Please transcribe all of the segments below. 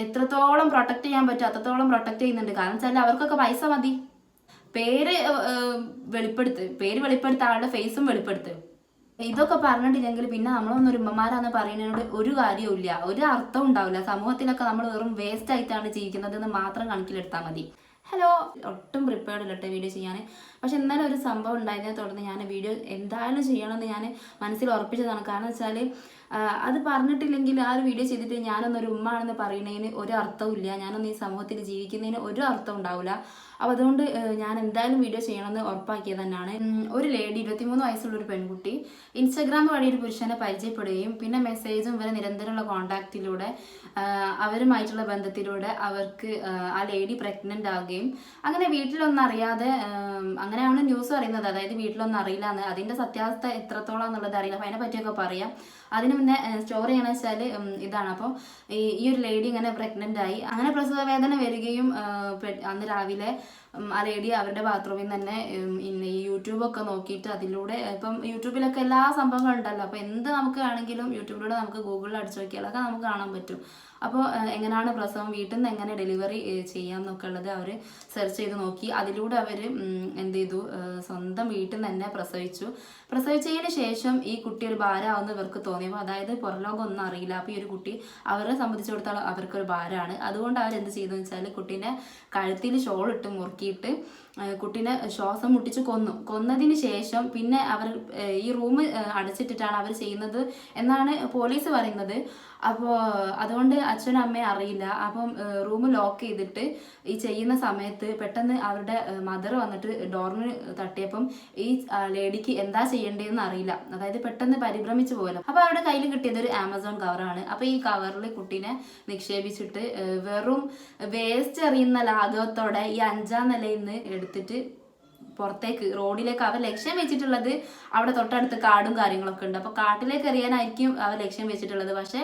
എത്രത്തോളം പ്രൊട്ടക്ട് ചെയ്യാൻ പറ്റും അത്രത്തോളം പ്രൊട്ടക്ട് ചെയ്യുന്നുണ്ട്. കാരണം വെച്ചാൽ അവർക്കൊക്കെ പൈസ മതി. പേര് വെളിപ്പെടുത്ത ആളുടെ ഫേസും വെളിപ്പെടുത്ത്. ഇതൊക്കെ പറഞ്ഞിട്ടില്ലെങ്കിൽ പിന്നെ നമ്മളൊന്നും ഒരു ഉമ്മമാരാന്ന് പറയുന്നതിനോട് ഒരു കാര്യവും ഇല്ല, ഒരു അർത്ഥവും ഉണ്ടാവില്ല. സമൂഹത്തിലൊക്കെ നമ്മൾ വെറും വേസ്റ്റ് ആയിട്ടാണ് ജീവിക്കുന്നത് എന്ന് മാത്രം കണക്കിലെടുത്താൽ മതി. ഹലോ, ഒട്ടും പ്രിപ്പയർഡ് ഇല്ലട്ടെ വീഡിയോ ചെയ്യാൻ. പക്ഷെ എന്നാലും ഒരു സംഭവം ഉണ്ടായതിനെ തുടർന്ന് ഞാൻ വീഡിയോ എന്തായാലും ചെയ്യണമെന്ന് ഞാൻ മനസ്സിൽ ഉറപ്പിച്ചതാണ്. കാരണം വെച്ചാൽ അത് പറഞ്ഞിട്ടില്ലെങ്കിൽ ആ ഒരു വീഡിയോ ചെയ്തിട്ട് ഞാനൊന്നൊരു ഉമ്മ ആണെന്ന് പറയുന്നതിന് ഒരു അർത്ഥവും ഇല്ല, ഞാനൊന്ന് ഈ സമൂഹത്തിൽ ജീവിക്കുന്നതിന് ഒരു അർത്ഥം ഉണ്ടാവില്ല. അപ്പോൾ അതുകൊണ്ട് ഞാൻ എന്തായാലും വീഡിയോ ചെയ്യണമെന്ന് ഉറപ്പാക്കിയത് തന്നെയാണ്. ഒരു ലേഡി 23 വയസ്സുള്ള ഒരു പെൺകുട്ടി ഇൻസ്റ്റാഗ്രാം വഴി ഒരു പുരുഷനെ പരിചയപ്പെടുകയും പിന്നെ മെസ്സേജും വരെ നിരന്തരമുള്ള കോണ്ടാക്റ്റിലൂടെ അവരുമായിട്ടുള്ള ബന്ധത്തിലൂടെ അവർക്ക് ആ ലേഡി പ്രഗ്നൻ്റ് ആവുകയും അങ്ങനെ വീട്ടിലൊന്നും അറിയാതെ, അങ്ങനെയാണ് ന്യൂസ് അറിയുന്നത്. അതായത് വീട്ടിലൊന്നും അറിയില്ല എന്ന്, അതിൻ്റെ സത്യാവസ്ഥ എത്രത്തോളം എന്നുള്ളത് അറിയില്ല. അപ്പോൾ അതിനെ പറ്റിയൊക്കെ പറയാം. അതിന് മുന്നേ സ്റ്റോറി എങ്ങനെ വെച്ചാൽ ഇതാണ്. അപ്പോൾ ഈ ഒരു ലേഡി ഇങ്ങനെ പ്രഗ്നൻ്റ് ആയി, അങ്ങനെ പ്രസവ വേദന വരികയും അന്ന് രാവിലെ ആ ലേഡി അവരുടെ ബാത്റൂമിൽ തന്നെ ഈ യൂട്യൂബൊക്കെ നോക്കിയിട്ട് അതിലൂടെ, ഇപ്പം യൂട്യൂബിലൊക്കെ എല്ലാ സംഭവങ്ങളും ഉണ്ടല്ലോ, അപ്പോൾ എന്ത് നമുക്ക് ആണെങ്കിലും യൂട്യൂബിലൂടെ നമുക്ക് ഗൂഗിളിൽ അടിച്ചു നോക്കിയാലൊക്കെ നമുക്ക് കാണാൻ പറ്റും. അപ്പോൾ എങ്ങനെയാണ് പ്രസവം വീട്ടിൽ നിന്ന് എങ്ങനെ ഡെലിവറി ചെയ്യാം എന്നൊക്കെ ഉള്ളത് അവർ സെർച്ച് ചെയ്ത് നോക്കി. അതിലൂടെ അവർ എന്ത് ചെയ്തു, സ്വന്തം വീട്ടിൽ നിന്ന് തന്നെ പ്രസവിച്ചതിന് ശേഷം ഈ കുട്ടി ഒരു ഭാരമാവുന്ന ഇവർക്ക് തോന്നിയപ്പോൾ, അതായത് പുറലോകം ഒന്നും അറിയില്ല. അപ്പോൾ ഈ ഒരു കുട്ടി അവരെ സംബന്ധിച്ചിടത്തോളം അവർക്കൊരു ഭാരമാണ്. അതുകൊണ്ട് അവരെന്ത് ചെയ്തെന്ന് വെച്ചാൽ കുട്ടീൻ്റെ കഴുത്തിൽ ഷോൾ ഇട്ട് മുറുക്കിയിട്ട് കുട്ടീനെ ശ്വാസം മുട്ടിച്ച് കൊന്നതിന് ശേഷം പിന്നെ അവർ ഈ റൂം അടച്ചിട്ടിട്ടാണ് അവർ ചെയ്യുന്നത് എന്നാണ് പോലീസ് പറയുന്നത്. അപ്പോൾ അതുകൊണ്ട് അച്ഛനും അമ്മയും അറിയില്ല. അപ്പം റൂം ലോക്ക് ചെയ്തിട്ട് ഈ ചെയ്യുന്ന സമയത്ത് പെട്ടെന്ന് അവരുടെ മദർ വന്നിട്ട് ഡോറിന് തട്ടിയപ്പം ഈ ലേഡിക്ക് എന്താ ചെയ്യേണ്ടതെന്ന് അറിയില്ല. അതായത് പെട്ടെന്ന് പരിഭ്രമിച്ചു പോകല്ലോ. അപ്പോൾ അവരുടെ കയ്യിൽ കിട്ടിയത് ഒരു ആമസോൺ കവറാണ്. അപ്പോൾ ഈ കവറിൽ കുട്ടീനെ നിക്ഷേപിച്ചിട്ട് വെറും വേസ്റ്റ് എറിയുന്ന ലാഘവത്തോടെ ഈ 5ാം നിലയിൽ നിന്ന് എടുത്തിട്ട് പുറത്തേക്ക് റോഡിലേക്ക് അവർ ലക്ഷ്യം വെച്ചിട്ടുള്ളത്. അവിടെ തൊട്ടടുത്ത് കാടും കാര്യങ്ങളൊക്കെ ഉണ്ട്. അപ്പോൾ കാട്ടിലേക്ക് എറിയാനായിരിക്കും അവർ ലക്ഷ്യം വെച്ചിട്ടുള്ളത്. പക്ഷേ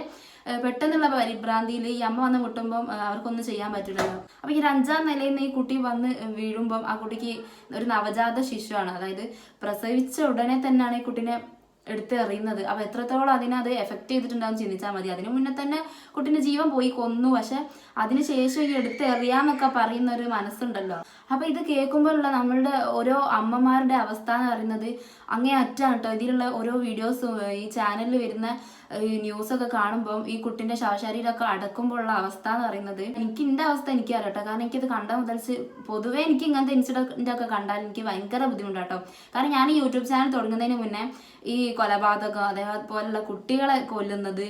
പെട്ടെന്നുള്ള പരിഭ്രാന്തിയിൽ ഈ അമ്മ വന്ന് മുട്ടുമ്പം അവർക്കൊന്നും ചെയ്യാൻ പറ്റില്ലല്ലോ. അപ്പോൾ ഈ 5ാം നിലയിൽ നിന്ന് ഈ കുട്ടി വന്ന് വീഴുമ്പം ആ കുട്ടിക്ക് ഒരു നവജാത ശിശുവാണ്. അതായത് പ്രസവിച്ച ഉടനെ തന്നെയാണ് ഈ കുട്ടീനെ എടുത്ത് എറിയുന്നത്. അപ്പോൾ എത്രത്തോളം അതിനത് എഫക്റ്റ് ചെയ്തിട്ടുണ്ടാവും ചിന്തിച്ചാൽ മതി. അതിന് മുന്നേ തന്നെ കുട്ടീൻ്റെ ജീവൻ പോയി കൊന്നു. പക്ഷെ അതിനുശേഷം ഈ എടുത്ത് എറിയാന്നൊക്കെ പറയുന്ന ഒരു മനസ്സുണ്ടല്ലോ. അപ്പോൾ ഇത് കേൾക്കുമ്പോഴുള്ള നമ്മളുടെ ഓരോ അമ്മമാരുടെ അവസ്ഥ എന്ന് പറയുന്നത് അങ്ങേ അറ്റാണ് കേട്ടോ. ഇതിലുള്ള ഓരോ വീഡിയോസും ഈ ചാനലിൽ വരുന്ന ന്യൂസൊക്കെ കാണുമ്പം ഈ കുട്ടിൻ്റെ ശവശരീരമൊക്കെ അടക്കുമ്പോഴുള്ള അവസ്ഥ എന്ന് പറയുന്നത്, എൻ്റെ അവസ്ഥ എനിക്ക് അറിയാം കേട്ടോ. കാരണം എനിക്കത് കണ്ട മുതൽ പൊതുവേ എനിക്ക് ഇങ്ങനത്തെ ഇൻസിഡൻ്റ് ഒക്കെ കണ്ടാൽ എനിക്ക് ഭയങ്കര ബുദ്ധിമുട്ടാട്ടോ. കാരണം ഞാൻ ഈ യൂട്യൂബ് ചാനൽ തുടങ്ങുന്നതിന് മുന്നേ ഈ കൊലപാതകം, അതേപോലെയുള്ള കുട്ടികളെ കൊല്ലുന്നത്,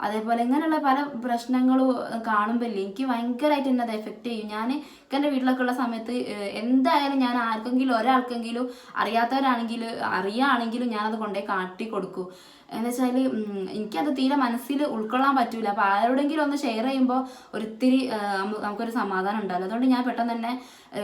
അതേപോലെ ഇങ്ങനെയുള്ള പല പ്രശ്നങ്ങളും കാണുമ്പോൾ എനിക്ക് ഭയങ്കരമായിട്ട് എന്നെ അത് എഫക്റ്റ് ചെയ്യും. ഞാൻ എൻ്റെ വീട്ടിലൊക്കെ ഉള്ള സമയത്ത് എന്തായാലും ഞാൻ ഒരാൾക്കെങ്കിലും അറിയുകയാണെങ്കിലും ഞാനത് കൊണ്ടുപോയി കാട്ടി കൊടുക്കും. എന്ന് വെച്ചാൽ എനിക്കത് തീരെ മനസ്സിൽ ഉൾക്കൊള്ളാൻ പറ്റൂല. അപ്പോൾ ആരോടെങ്കിലും ഒന്ന് ഷെയർ ചെയ്യുമ്പോൾ ഒരിത്തിരി നമുക്കൊരു സമാധാനം ഉണ്ടാവില്ല. അതുകൊണ്ട് ഞാൻ പെട്ടെന്ന് തന്നെ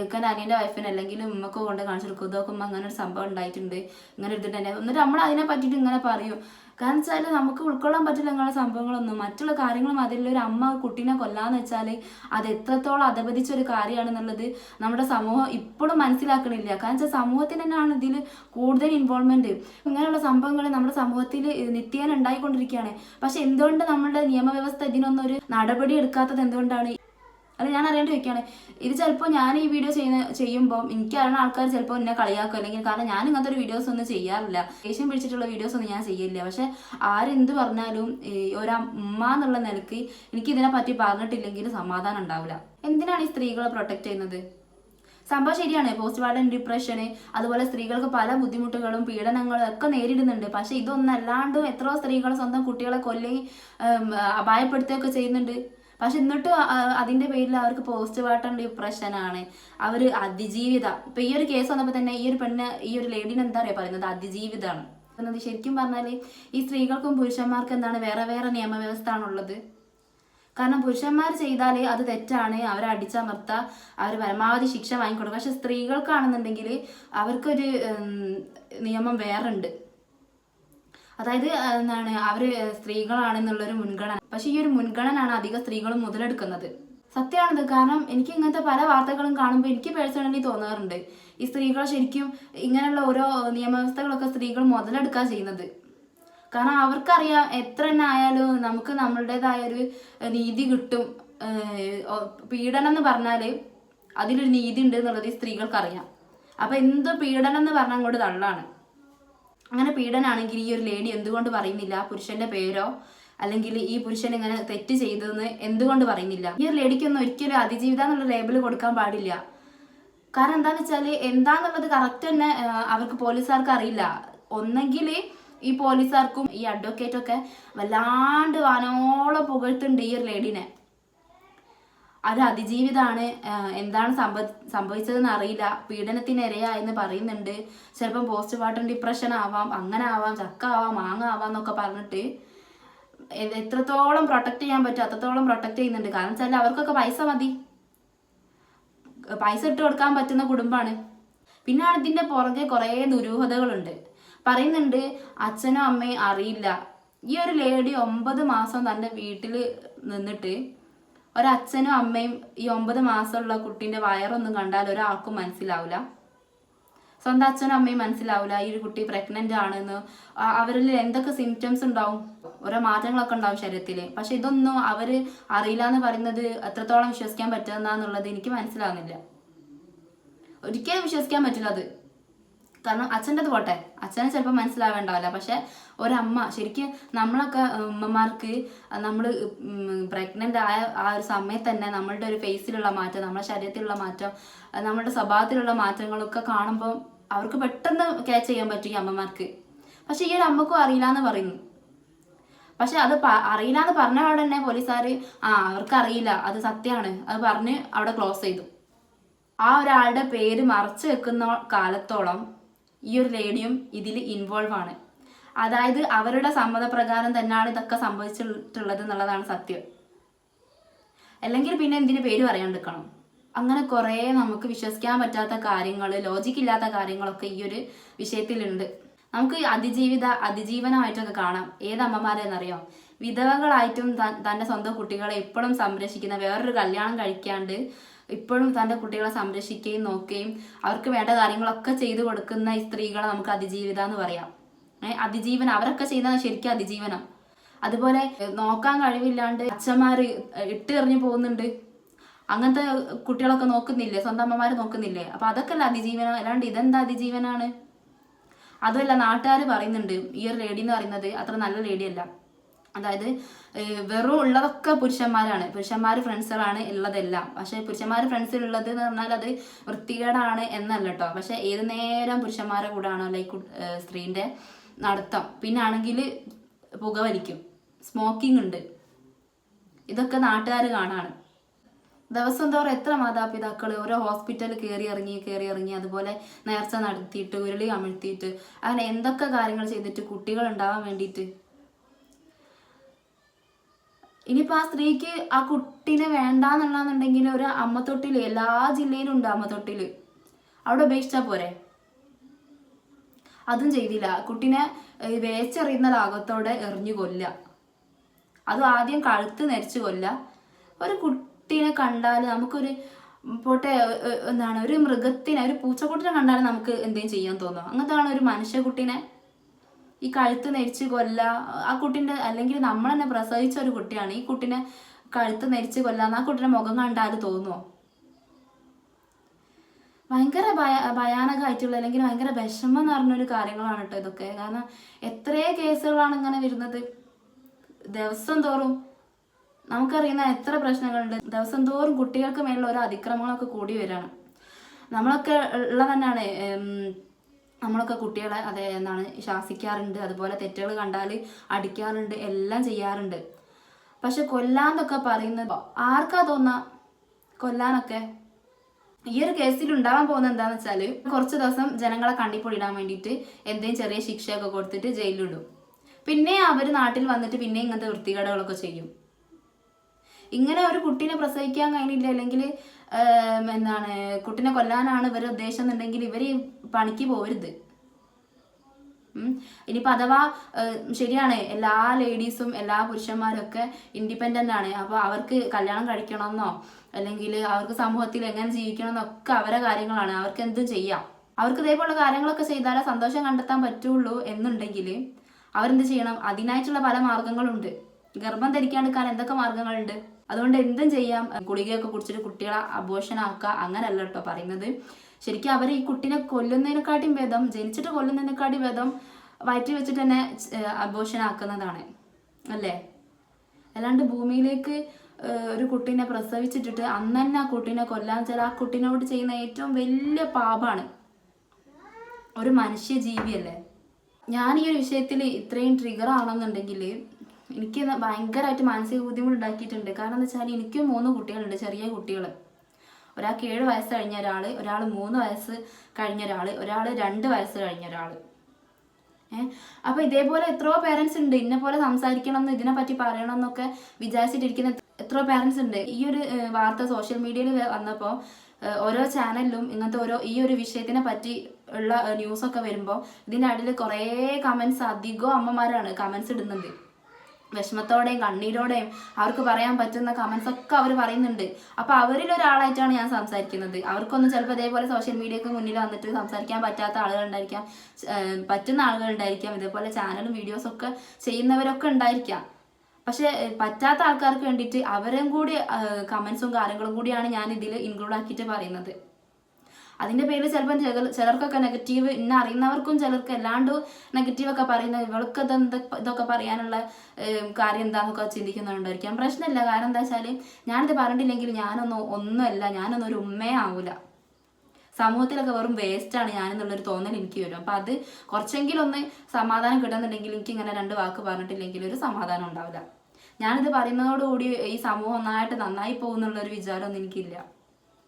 എൻ്റെ അനിയൻ്റെ വൈഫിന് അല്ലെങ്കിൽ ഉമ്മക്ക് കൊണ്ട് കാണിച്ചു കൊടുക്കും. ഇതൊക്കെ അങ്ങനെ ഒരു സംഭവം ഉണ്ടായിട്ടുണ്ട്, ഇങ്ങനെ എടുത്തിട്ട് തന്നെ. എന്നിട്ട് നമ്മൾ അതിനെ പറ്റിയിട്ട് ഇങ്ങനെ പറയും. കാരണം വെച്ചാൽ നമുക്ക് ഉൾക്കൊള്ളാൻ പറ്റില്ല ഇങ്ങനെ സംഭവങ്ങളൊന്നും. മറ്റുള്ള കാര്യങ്ങളും അതിലൊരു അമ്മ കുട്ടീനെ കൊല്ലാന്ന് വെച്ചാൽ അത് എത്രത്തോളം അധപതിച്ചൊരു കാര്യമാണെന്നുള്ളത് നമ്മുടെ സമൂഹം ഇപ്പോഴും മനസ്സിലാക്കണില്ല. കാരണം വെച്ചാൽ സമൂഹത്തിന് തന്നെയാണ് ഇതിൽ കൂടുതൽ ഇൻവോൾവ്മെന്റ്. ഇങ്ങനെയുള്ള സംഭവങ്ങൾ നമ്മുടെ സമൂഹത്തിൽ നിത്യേന ഉണ്ടായിക്കൊണ്ടിരിക്കുകയാണ്. പക്ഷെ എന്തുകൊണ്ട് നമ്മളുടെ നിയമവ്യവസ്ഥ ഇതിനൊന്നും ഒരു നടപടി എടുക്കാത്തത് എന്തുകൊണ്ടാണ്? അത് ഞാൻ അറിയാണ്ട് ചോദിക്കുകയാണ്. ഇത് ചിലപ്പോൾ ഞാൻ ഈ വീഡിയോ ചെയ്യുമ്പോൾ എനിക്കറിയുന്ന ആൾക്കാർ ചിലപ്പോൾ എന്നെ കളിയാക്കും. അല്ലെങ്കിൽ കാരണം ഞാൻ ഇങ്ങനത്തെ ഒരു വീഡിയോസ് ഒന്നും ചെയ്യാറില്ല, ദേഷ്യം പിടിച്ചിട്ടുള്ള വീഡിയോസ് ഒന്നും ഞാൻ ചെയ്യില്ല. പക്ഷെ ആരെന്ത് പറഞ്ഞാലും ഒരമ്മ എന്നുള്ള നിലയ്ക്ക് എനിക്ക് ഇതിനെ പറ്റി പറഞ്ഞിട്ടില്ലെങ്കിൽ സമാധാനം ഉണ്ടാവില്ല. എന്തിനാണ് ഈ സ്ത്രീകളെ പ്രൊട്ടക്ട് ചെയ്യുന്നത്? സംഭവം ശരിയാണ്, പോസ്റ്റ്മോർട്ടം ഡിപ്രഷന്, അതുപോലെ സ്ത്രീകൾക്ക് പല ബുദ്ധിമുട്ടുകളും പീഡനങ്ങളും ഒക്കെ നേരിടുന്നുണ്ട്. പക്ഷെ ഇതൊന്നല്ലാണ്ടും എത്രയോ സ്ത്രീകൾ സ്വന്തം കുട്ടികളെ അപായപ്പെടുത്തുകയൊക്കെ ചെയ്യുന്നുണ്ട്. പക്ഷെ എന്നിട്ടും അതിന്റെ പേരിൽ അവർക്ക് പോസ്റ്റ്മോർട്ടം ഡിപ്രഷനാണ്, അവർ അതിജീവിത. ഇപ്പൊ ഈ ഒരു കേസ് വന്നപ്പോൾ തന്നെ ഈ ഒരു ലേഡിനെ എന്താ പറയുക പറയുന്നത്, അതിജീവിതമാണ്. എന്നത് ശരിക്കും പറഞ്ഞാൽ ഈ സ്ത്രീകൾക്കും പുരുഷന്മാർക്കും എന്താണ് വേറെ വേറെ നിയമവ്യവസ്ഥ ആണുള്ളത്. കാരണം പുരുഷന്മാർ ചെയ്താൽ അത് തെറ്റാണ്, അവരെ അടിച്ചമർത്തുക, അവർ പരമാവധി ശിക്ഷ വാങ്ങിക്കൊടുക്കുക. പക്ഷെ സ്ത്രീകൾക്കാണെന്നുണ്ടെങ്കിൽ അവർക്കൊരു നിയമം വേറെ ഉണ്ട്. അതായത് എന്താണ്, അവര് സ്ത്രീകളാണെന്നുള്ളൊരു മുൻഗണന. പക്ഷെ ഈ ഒരു മുൻഗണനാണ് അധികം സ്ത്രീകളും മുതലെടുക്കുന്നത്. സത്യമാണിത്. കാരണം എനിക്ക് ഇങ്ങനത്തെ പല വാർത്തകളും കാണുമ്പോൾ എനിക്ക് പേഴ്സണലി തോന്നാറുണ്ട് ഈ സ്ത്രീകൾ ശരിക്കും ഇങ്ങനെയുള്ള ഓരോ നിയമവ്യവസ്ഥകളൊക്കെ സ്ത്രീകൾ മുതലെടുക്കാൻ ചെയ്യുന്നത്. കാരണം അവർക്കറിയാം എത്ര തന്നെ ആയാലും നമുക്ക് നമ്മളുടേതായൊരു നീതി കിട്ടും, പീഡനം എന്ന് പറഞ്ഞാൽ അതിലൊരു നീതി ഉണ്ട് എന്നുള്ളത് ഈ സ്ത്രീകൾക്കറിയാം. അപ്പം എന്ത് പീഡനം എന്ന് പറഞ്ഞാൽ അങ്ങോട്ട് തള്ളാണ്. അങ്ങനെ പീഡനാണെങ്കിൽ ഈ ഒരു ലേഡി എന്തുകൊണ്ട് പറയുന്നില്ല പുരുഷന്റെ പേരോ അല്ലെങ്കിൽ ഈ പുരുഷൻ ഇങ്ങനെ തെറ്റ് ചെയ്തതെന്ന് എന്തുകൊണ്ട് പറയുന്നില്ല? ഈ ഒരു ലേഡിക്കൊന്നും ഒരിക്കലും അതിജീവിത എന്നുള്ള ലേബിൾ കൊടുക്കാൻ പാടില്ല. കാരണം എന്താന്ന് വെച്ചാൽ എന്താന്നുള്ളത് കറക്റ്റ് തന്നെ അവർക്ക് പോലീസുകാർക്ക് അറിയില്ല. ഒന്നെങ്കിൽ ഈ പോലീസുകാർക്കും ഈ അഡ്വക്കേറ്റും ഒക്കെ വല്ലാണ്ട് വാനോളം പുകഴ്ത്തുണ്ട് ഈ ഒരു ലേഡിനെ. അത് അതിജീവിതാണ്, എന്താണ് സംഭവിച്ചതെന്ന് അറിയില്ല, പീഡനത്തിന് ഇരയായെന്ന് പറയുന്നുണ്ട്, ചിലപ്പം പോസ്റ്റ്മോർട്ടം ഡിപ്രഷൻ ആവാം, അങ്ങനെ ആവാം, ചക്ക ആവാം, മാങ്ങ ആവാം എന്നൊക്കെ പറഞ്ഞിട്ട് എത്രത്തോളം പ്രൊട്ടക്ട് ചെയ്യാൻ പറ്റും അത്രത്തോളം പ്രൊട്ടക്ട് ചെയ്യുന്നുണ്ട്. കാരണം വെച്ചാൽ അവർക്കൊക്കെ പൈസ മതി, പൈസ ഇട്ട് കൊടുക്കാൻ പറ്റുന്ന കുടുംബമാണ്. പിന്നെ ഇതിന്റെ പുറകെ കുറേ ദുരൂഹതകളുണ്ട്. പറയുന്നുണ്ട് അച്ഛനും അമ്മയും അറിയില്ല. ഈ ഒരു ലേഡി 9 മാസം തൻ്റെ വീട്ടിൽ നിന്നിട്ട് ഒരച്ഛനും അമ്മയും ഈ 9 മാസമുള്ള കുട്ടീൻ്റെ വയറൊന്നും കണ്ടാൽ ഒരാൾക്കും മനസ്സിലാവില്ല. സ്വന്തം അച്ഛനും അമ്മയും മനസ്സിലാവില്ല ഈ ഒരു കുട്ടി പ്രഗ്നന്റ് ആണെന്ന്. അവരിൽ എന്തൊക്കെ സിംറ്റംസ് ഉണ്ടാവും, ഓരോ മാറ്റങ്ങളൊക്കെ ഉണ്ടാവും ശരീരത്തിൽ. പക്ഷെ ഇതൊന്നും അവർ അറിയില്ല എന്ന് പറയുന്നത് എത്രത്തോളം വിശ്വസിക്കാൻ പറ്റുമെന്നുള്ളത് എനിക്ക് മനസ്സിലാവുന്നില്ല. ഒരിക്കലും വിശ്വസിക്കാൻ പറ്റില്ല അത്. കാരണം അച്ഛൻ്റെത് പോട്ടെ, അച്ഛനെ ചിലപ്പോൾ മനസ്സിലാവേണ്ടാവില്ല. പക്ഷെ ഒരമ്മ ശരിക്കും നമ്മളൊക്കെ ഉമ്മമാർക്ക് നമ്മൾ പ്രഗ്നൻ്റ് ആയ ആ ഒരു സമയത്ത് തന്നെ നമ്മളുടെ ഒരു ഫേസിലുള്ള മാറ്റം, നമ്മുടെ ശരീരത്തിലുള്ള മാറ്റം, നമ്മുടെ സ്വഭാവത്തിലുള്ള മാറ്റങ്ങളൊക്കെ കാണുമ്പോൾ അവർക്ക് പെട്ടെന്ന് ക്യാച്ച് ചെയ്യാൻ പറ്റും ഈ അമ്മമാർക്ക്. പക്ഷെ ഈ ഒരു അമ്മക്കും അറിയില്ല എന്ന് പറയുന്നു. പക്ഷെ അത് അറിയില്ല എന്ന് പറഞ്ഞ അവിടെ തന്നെ പോലീസുകാർ അവർക്ക് അറിയില്ല, അത് സത്യമാണ്, അത് പറഞ്ഞ് അവിടെ ക്ലോസ് ചെയ്തു. ആ ഒരാളുടെ പേര് മറച്ചു വെക്കുന്ന കാലത്തോളം ഈ ഒരു ലേഡിയും ഇതിൽ ഇൻവോൾവ് ആണ്. അതായത് അവരുടെ സമ്മതപ്രകാരം തന്നെയാണ് ഇതൊക്കെ സംഭവിച്ചിട്ടുള്ളത് എന്നുള്ളതാണ് സത്യം. അല്ലെങ്കിൽ പിന്നെ എന്തിനു പേര് പറയാണ്ടിരിക്കണം? അങ്ങനെ കുറേ നമുക്ക് വിശ്വസിക്കാൻ പറ്റാത്ത കാര്യങ്ങൾ, ലോജിക്കില്ലാത്ത കാര്യങ്ങളൊക്കെ ഈ ഒരു വിഷയത്തിലുണ്ട്. നമുക്ക് അതിജീവനമായിട്ടൊക്കെ കാണാം. ഏത് അമ്മമാരെന്നറിയോ? വിധവകളായിട്ടും തൻ്റെ സ്വന്തം കുട്ടികളെ ഇപ്പോഴും സംരക്ഷിക്കുന്ന, വേറൊരു കല്യാണം കഴിക്കാണ്ട് ഇപ്പോഴും തൻ്റെ കുട്ടികളെ സംരക്ഷിക്കുകയും നോക്കുകയും അവർക്ക് വേണ്ട കാര്യങ്ങളൊക്കെ ചെയ്തു കൊടുക്കുന്ന ഈ സ്ത്രീകളെ നമുക്ക് അതിജീവിത എന്ന് പറയാം. അതിജീവനം അവരൊക്കെ ചെയ്യുന്നത് ശരിക്കും അതിജീവനം. അതുപോലെ നോക്കാൻ കഴിവില്ലാണ്ട് അച്ഛന്മാർ ഇട്ടെറിഞ്ഞു പോകുന്നുണ്ട്, അങ്ങനത്തെ കുട്ടികളൊക്കെ നോക്കുന്നില്ലേ, സ്വന്തം അമ്മമാർ നോക്കുന്നില്ലേ? അപ്പൊ അതൊക്കെ അല്ല അതിജീവനം. അല്ലാണ്ട് ഇതെന്താ അതിജീവനാണ്? അതുമല്ല, നാട്ടുകാർ പറയുന്നുണ്ട് ഈ ഒരു ലേഡി എന്ന് പറയുന്നത് അത്ര നല്ല ലേഡിയല്ല. അതായത് വെറും ഉള്ളതൊക്കെ പുരുഷന്മാർ ഫ്രണ്ട്സുകളാണ് ഉള്ളതെല്ലാം. പക്ഷെ പുരുഷന്മാർ ഫ്രണ്ട്സിലുള്ളത് എന്ന് പറഞ്ഞാൽ അത് വൃത്തികേടാണ് എന്നല്ല കേട്ടോ. പക്ഷെ ഏത് നേരം പുരുഷന്മാരെ കൂടാണോ ലൈക്ക് സ്ത്രീൻ്റെ നടത്തം. പിന്നെ ആണെങ്കിൽ പുകവലിക്കും, സ്മോക്കിംഗ് ഉണ്ട്. ഇതൊക്കെ നാട്ടുകാർ കാണാണ്. ദിവസം തോറും എത്ര മാതാപിതാക്കൾ ഓരോ ഹോസ്പിറ്റലിൽ കയറി ഇറങ്ങി അതുപോലെ നേർച്ച നടത്തിയിട്ട് ഉരുളി അമഴ്ത്തിയിട്ട് അങ്ങനെ എന്തൊക്കെ കാര്യങ്ങൾ ചെയ്തിട്ട് കുട്ടികൾ ഉണ്ടാവാൻ വേണ്ടിയിട്ട്. ഇനിയിപ്പോൾ ആ സ്ത്രീക്ക് ആ കുട്ടീനെ വേണ്ടാന്നുണ്ടെങ്കിൽ ഒരു അമ്മത്തൊട്ടിൽ എല്ലാ ജില്ലയിലും ഉണ്ട്. അമ്മത്തൊട്ടിൽ അവിടെ ഉപേക്ഷിച്ചാൽ പോരെ? അതും ചെയ്തില്ല. കുട്ടീനെ വേച്ചെറിയുന്ന ലാഘവത്തോടെ എറിഞ്ഞു കൊല്ലുക, അതും ആദ്യം കഴുത്ത് നെരിച്ച് കൊല്ലുക. ഒരു കുട്ടീനെ കണ്ടാൽ നമുക്കൊരു പോട്ടെ എന്താണ്, ഒരു മൃഗത്തിനെ, ഒരു പൂച്ചക്കുട്ടിനെ കണ്ടാൽ നമുക്ക് എന്തെങ്കിലും ചെയ്യാൻ തോന്നുക? അങ്ങനത്താണ് ഒരു മനുഷ്യക്കുട്ടീനെ ഈ കഴുത്ത് നെരിച്ച് കൊല്ല. ആ കുട്ടീൻ്റെ, അല്ലെങ്കിൽ നമ്മൾ തന്നെ പ്രസവിച്ച ഒരു കുട്ടിയാണ്, ഈ കുട്ടീനെ കഴുത്ത് നെരിച്ച് കൊല്ലാന്ന് ആ കുട്ടീൻ്റെ മുഖം കണ്ടാൽ തോന്നുമോ? ഭയങ്കര ഭയാനകമായിട്ടുള്ള അല്ലെങ്കിൽ ഭയങ്കര വിഷമം എന്ന് പറഞ്ഞൊരു കാര്യങ്ങളാണ് കേട്ടോ ഇതൊക്കെ. കാരണം എത്രയോ കേസുകളാണ് ഇങ്ങനെ വരുന്നത് ദിവസം തോറും. നമുക്കറിയുന്ന എത്ര പ്രശ്നങ്ങളുണ്ട്. ദിവസം തോറും കുട്ടികൾക്ക് മേലുള്ള ഓരോ അതിക്രമങ്ങളൊക്കെ കൂടി വരികയാണ്. നമ്മളൊക്കെ ഉള്ള തന്നെയാണ്. നമ്മളൊക്കെ കുട്ടികളെ എന്താണ് ശാസിക്കാറുണ്ട്, അതുപോലെ തെറ്റുകൾ കണ്ടാൽ അടിക്കാറുണ്ട്, എല്ലാം ചെയ്യാറുണ്ട്. പക്ഷെ കൊല്ലാന്നൊക്കെ പറയുന്നത് ആർക്കാ തോന്നാ? കൊല്ലാനൊക്കെ ഈ ഒരു കേസിൽ ഉണ്ടാവാൻ പോകുന്നത് എന്താണെന്ന് വെച്ചാൽ കുറച്ച് ദിവസം ജനങ്ങളെ കണ്ണിപ്പൊടിയിടാൻ വേണ്ടിയിട്ട് എന്തെങ്കിലും ചെറിയ ശിക്ഷയൊക്കെ കൊടുത്തിട്ട് ജയിലിലിടും. പിന്നെ അവർ നാട്ടിൽ വന്നിട്ട് പിന്നെ ഇങ്ങനത്തെ വൃത്തികേടുകളൊക്കെ ചെയ്യും. ഇങ്ങനെ ഒരു കുട്ടീനെ പ്രസവിക്കാൻ കഴിഞ്ഞില്ല, അല്ലെങ്കിൽ എന്താണ് കുട്ടീനെ കൊല്ലാനാണ് ഇവരുടെ ഉദ്ദേശം എന്നുണ്ടെങ്കിൽ ഇവർ പണിക്ക് പോരുത്. ഇനിയിപ്പോൾ അഥവാ ശരിയാണ്, എല്ലാ ലേഡീസും എല്ലാ പുരുഷന്മാരും ഒക്കെ ഇൻഡിപെൻഡൻ്റ് ആണ്. അപ്പോൾ അവർക്ക് കല്യാണം കഴിക്കണമെന്നോ അല്ലെങ്കിൽ അവർക്ക് സമൂഹത്തിൽ എങ്ങനെ ജീവിക്കണമെന്നൊക്കെ അവരുടെ കാര്യങ്ങളാണ്, അവർക്ക് എന്തും ചെയ്യാം. അവർക്ക് ഇതേപോലുള്ള കാര്യങ്ങളൊക്കെ ചെയ്താലേ സന്തോഷം കണ്ടെത്താൻ പറ്റുള്ളൂ എന്നുണ്ടെങ്കിൽ അവരെന്ത് ചെയ്യണം? അതിനായിട്ടുള്ള പല മാർഗങ്ങളുണ്ട്. ഗർഭം ധരിക്കാണ്ടിരിക്കാൻ എന്തൊക്കെ മാർഗങ്ങളുണ്ട്? അതുകൊണ്ട് എന്തും ചെയ്യാം, ഗുളികയൊക്കെ കുടിച്ചിട്ട് കുട്ടികളെ അബോർഷനാക്കുക അങ്ങനല്ല കേട്ടോ പറയുന്നത്. ശരിക്കും അവർ ഈ കുട്ടീനെ കൊല്ലുന്നതിനെക്കാട്ടിയും ഭേദം, ജനിച്ചിട്ട് കൊല്ലുന്നതിനെക്കാട്ടിയും ഭേദം വയറ്റി വെച്ചിട്ട് തന്നെ അബോർഷനാക്കുന്നതാണ് അല്ലേ. അല്ലാണ്ട് ഭൂമിയിലേക്ക് ഒരു കുട്ടീനെ പ്രസവിച്ചിട്ടിട്ട് അന്ന് തന്നെ ആ കുട്ടീനെ കൊല്ലാന്ന് വെച്ചാൽ ആ കുട്ടീനോട് ചെയ്യുന്ന ഏറ്റവും വലിയ പാപമാണ്. ഒരു മനുഷ്യ ജീവിയല്ലേ. ഞാൻ ഈ ഒരു വിഷയത്തിൽ ഇത്രയും ട്രിഗർ ആണെന്നുണ്ടെങ്കിൽ എനിക്ക് ഭയങ്കരമായിട്ട് മാനസിക ബുദ്ധിമുട്ട് ഉണ്ടാക്കിയിട്ടുണ്ട്. കാരണം എന്താ വെച്ചാൽ എനിക്കും 3 കുട്ടികളുണ്ട്, ചെറിയ കുട്ടികൾ. ഒരാൾക്ക് 7 വയസ്സ് കഴിഞ്ഞ ഒരാൾ, 3 വയസ്സ് കഴിഞ്ഞ ഒരാൾ 2 വയസ്സ് കഴിഞ്ഞ ഒരാൾ. അപ്പൊ ഇതേപോലെ എത്രയോ പേരൻസ് ഉണ്ട് ഇന്നെ പോലെ സംസാരിക്കണം എന്ന്, ഇതിനെ പറ്റി പറയണം എന്നൊക്കെ വിചാരിച്ചിട്ടിരിക്കുന്ന എത്രയോ പേരൻസ് ഉണ്ട്. ഈ ഒരു വാർത്ത സോഷ്യൽ മീഡിയയിൽ വന്നപ്പോൾ ഓരോ ചാനലിലും ഇങ്ങനത്തെ ഈ ഒരു വിഷയത്തിനെ പറ്റി ഉള്ള ന്യൂസൊക്കെ വരുമ്പോൾ ഇതിൻ്റെ അടിയിൽ കുറേ കമൻസ്, അധികവും അമ്മമാരാണ് കമൻസ് ഇടുന്നത്. വിഷമത്തോടെയും കണ്ണീരോടെയും അവർക്ക് പറയാൻ പറ്റുന്ന കമൻസ് ഒക്കെ അവർ പറയുന്നുണ്ട്. അപ്പൊ അവരിൽ ഒരാളായിട്ടാണ് ഞാൻ സംസാരിക്കുന്നത്. അവർക്കൊന്നും ചിലപ്പോൾ ഇതേപോലെ സോഷ്യൽ മീഡിയക്ക് മുന്നിൽ വന്നിട്ട് സംസാരിക്കാൻ പറ്റാത്ത ആളുകളുണ്ടായിരിക്കാം, പറ്റുന്ന ആളുകളുണ്ടായിരിക്കാം, ഇതേപോലെ ചാനലും വീഡിയോസൊക്കെ ചെയ്യുന്നവരൊക്കെ ഉണ്ടായിരിക്കാം. പക്ഷെ പറ്റാത്ത ആൾക്കാർക്ക് വേണ്ടിയിട്ട് അവരും കൂടി കമൻസും കാര്യങ്ങളും കൂടിയാണ് ഞാൻ ഇതിൽ ഇൻക്ലൂഡ് ആക്കിയിട്ട് പറയുന്നത്. അതിൻ്റെ പേരിൽ ചിലപ്പോൾ ചിലർക്കൊക്കെ നെഗറ്റീവ്, ഇന്നെ അറിയുന്നവർക്കും ചിലർക്ക് അല്ലാണ്ട് നെഗറ്റീവൊക്കെ പറയുന്നത്, ഇവൾക്ക് ഇതൊക്കെ പറയാനുള്ള കാര്യം എന്താണെന്നൊക്കെ ചിന്തിക്കുന്നുണ്ടായിരിക്കാം. പ്രശ്നമില്ല. കാരണം എന്താ വെച്ചാൽ ഞാനിത് പറഞ്ഞിട്ടില്ലെങ്കിൽ ഞാനൊന്നും ഒരു ഉമ്മയെ ആവൂല. സമൂഹത്തിലൊക്കെ വെറും വേസ്റ്റാണ് ഞാനെന്നുള്ളൊരു തോന്നൽ എനിക്ക് വരും. അപ്പം അത് കുറച്ചെങ്കിലും ഒന്ന് സമാധാനം കിട്ടുന്നുണ്ടെങ്കിൽ, എനിക്ക് ഇങ്ങനെ 2 വാക്ക് പറഞ്ഞിട്ടില്ലെങ്കിൽ ഒരു സമാധാനം ഉണ്ടാവില്ല. ഞാനിത് പറയുന്നതോടുകൂടി ഈ സമൂഹം നന്നായി പോകുന്നുള്ളൊരു വിചാരമൊന്നും എനിക്കില്ല.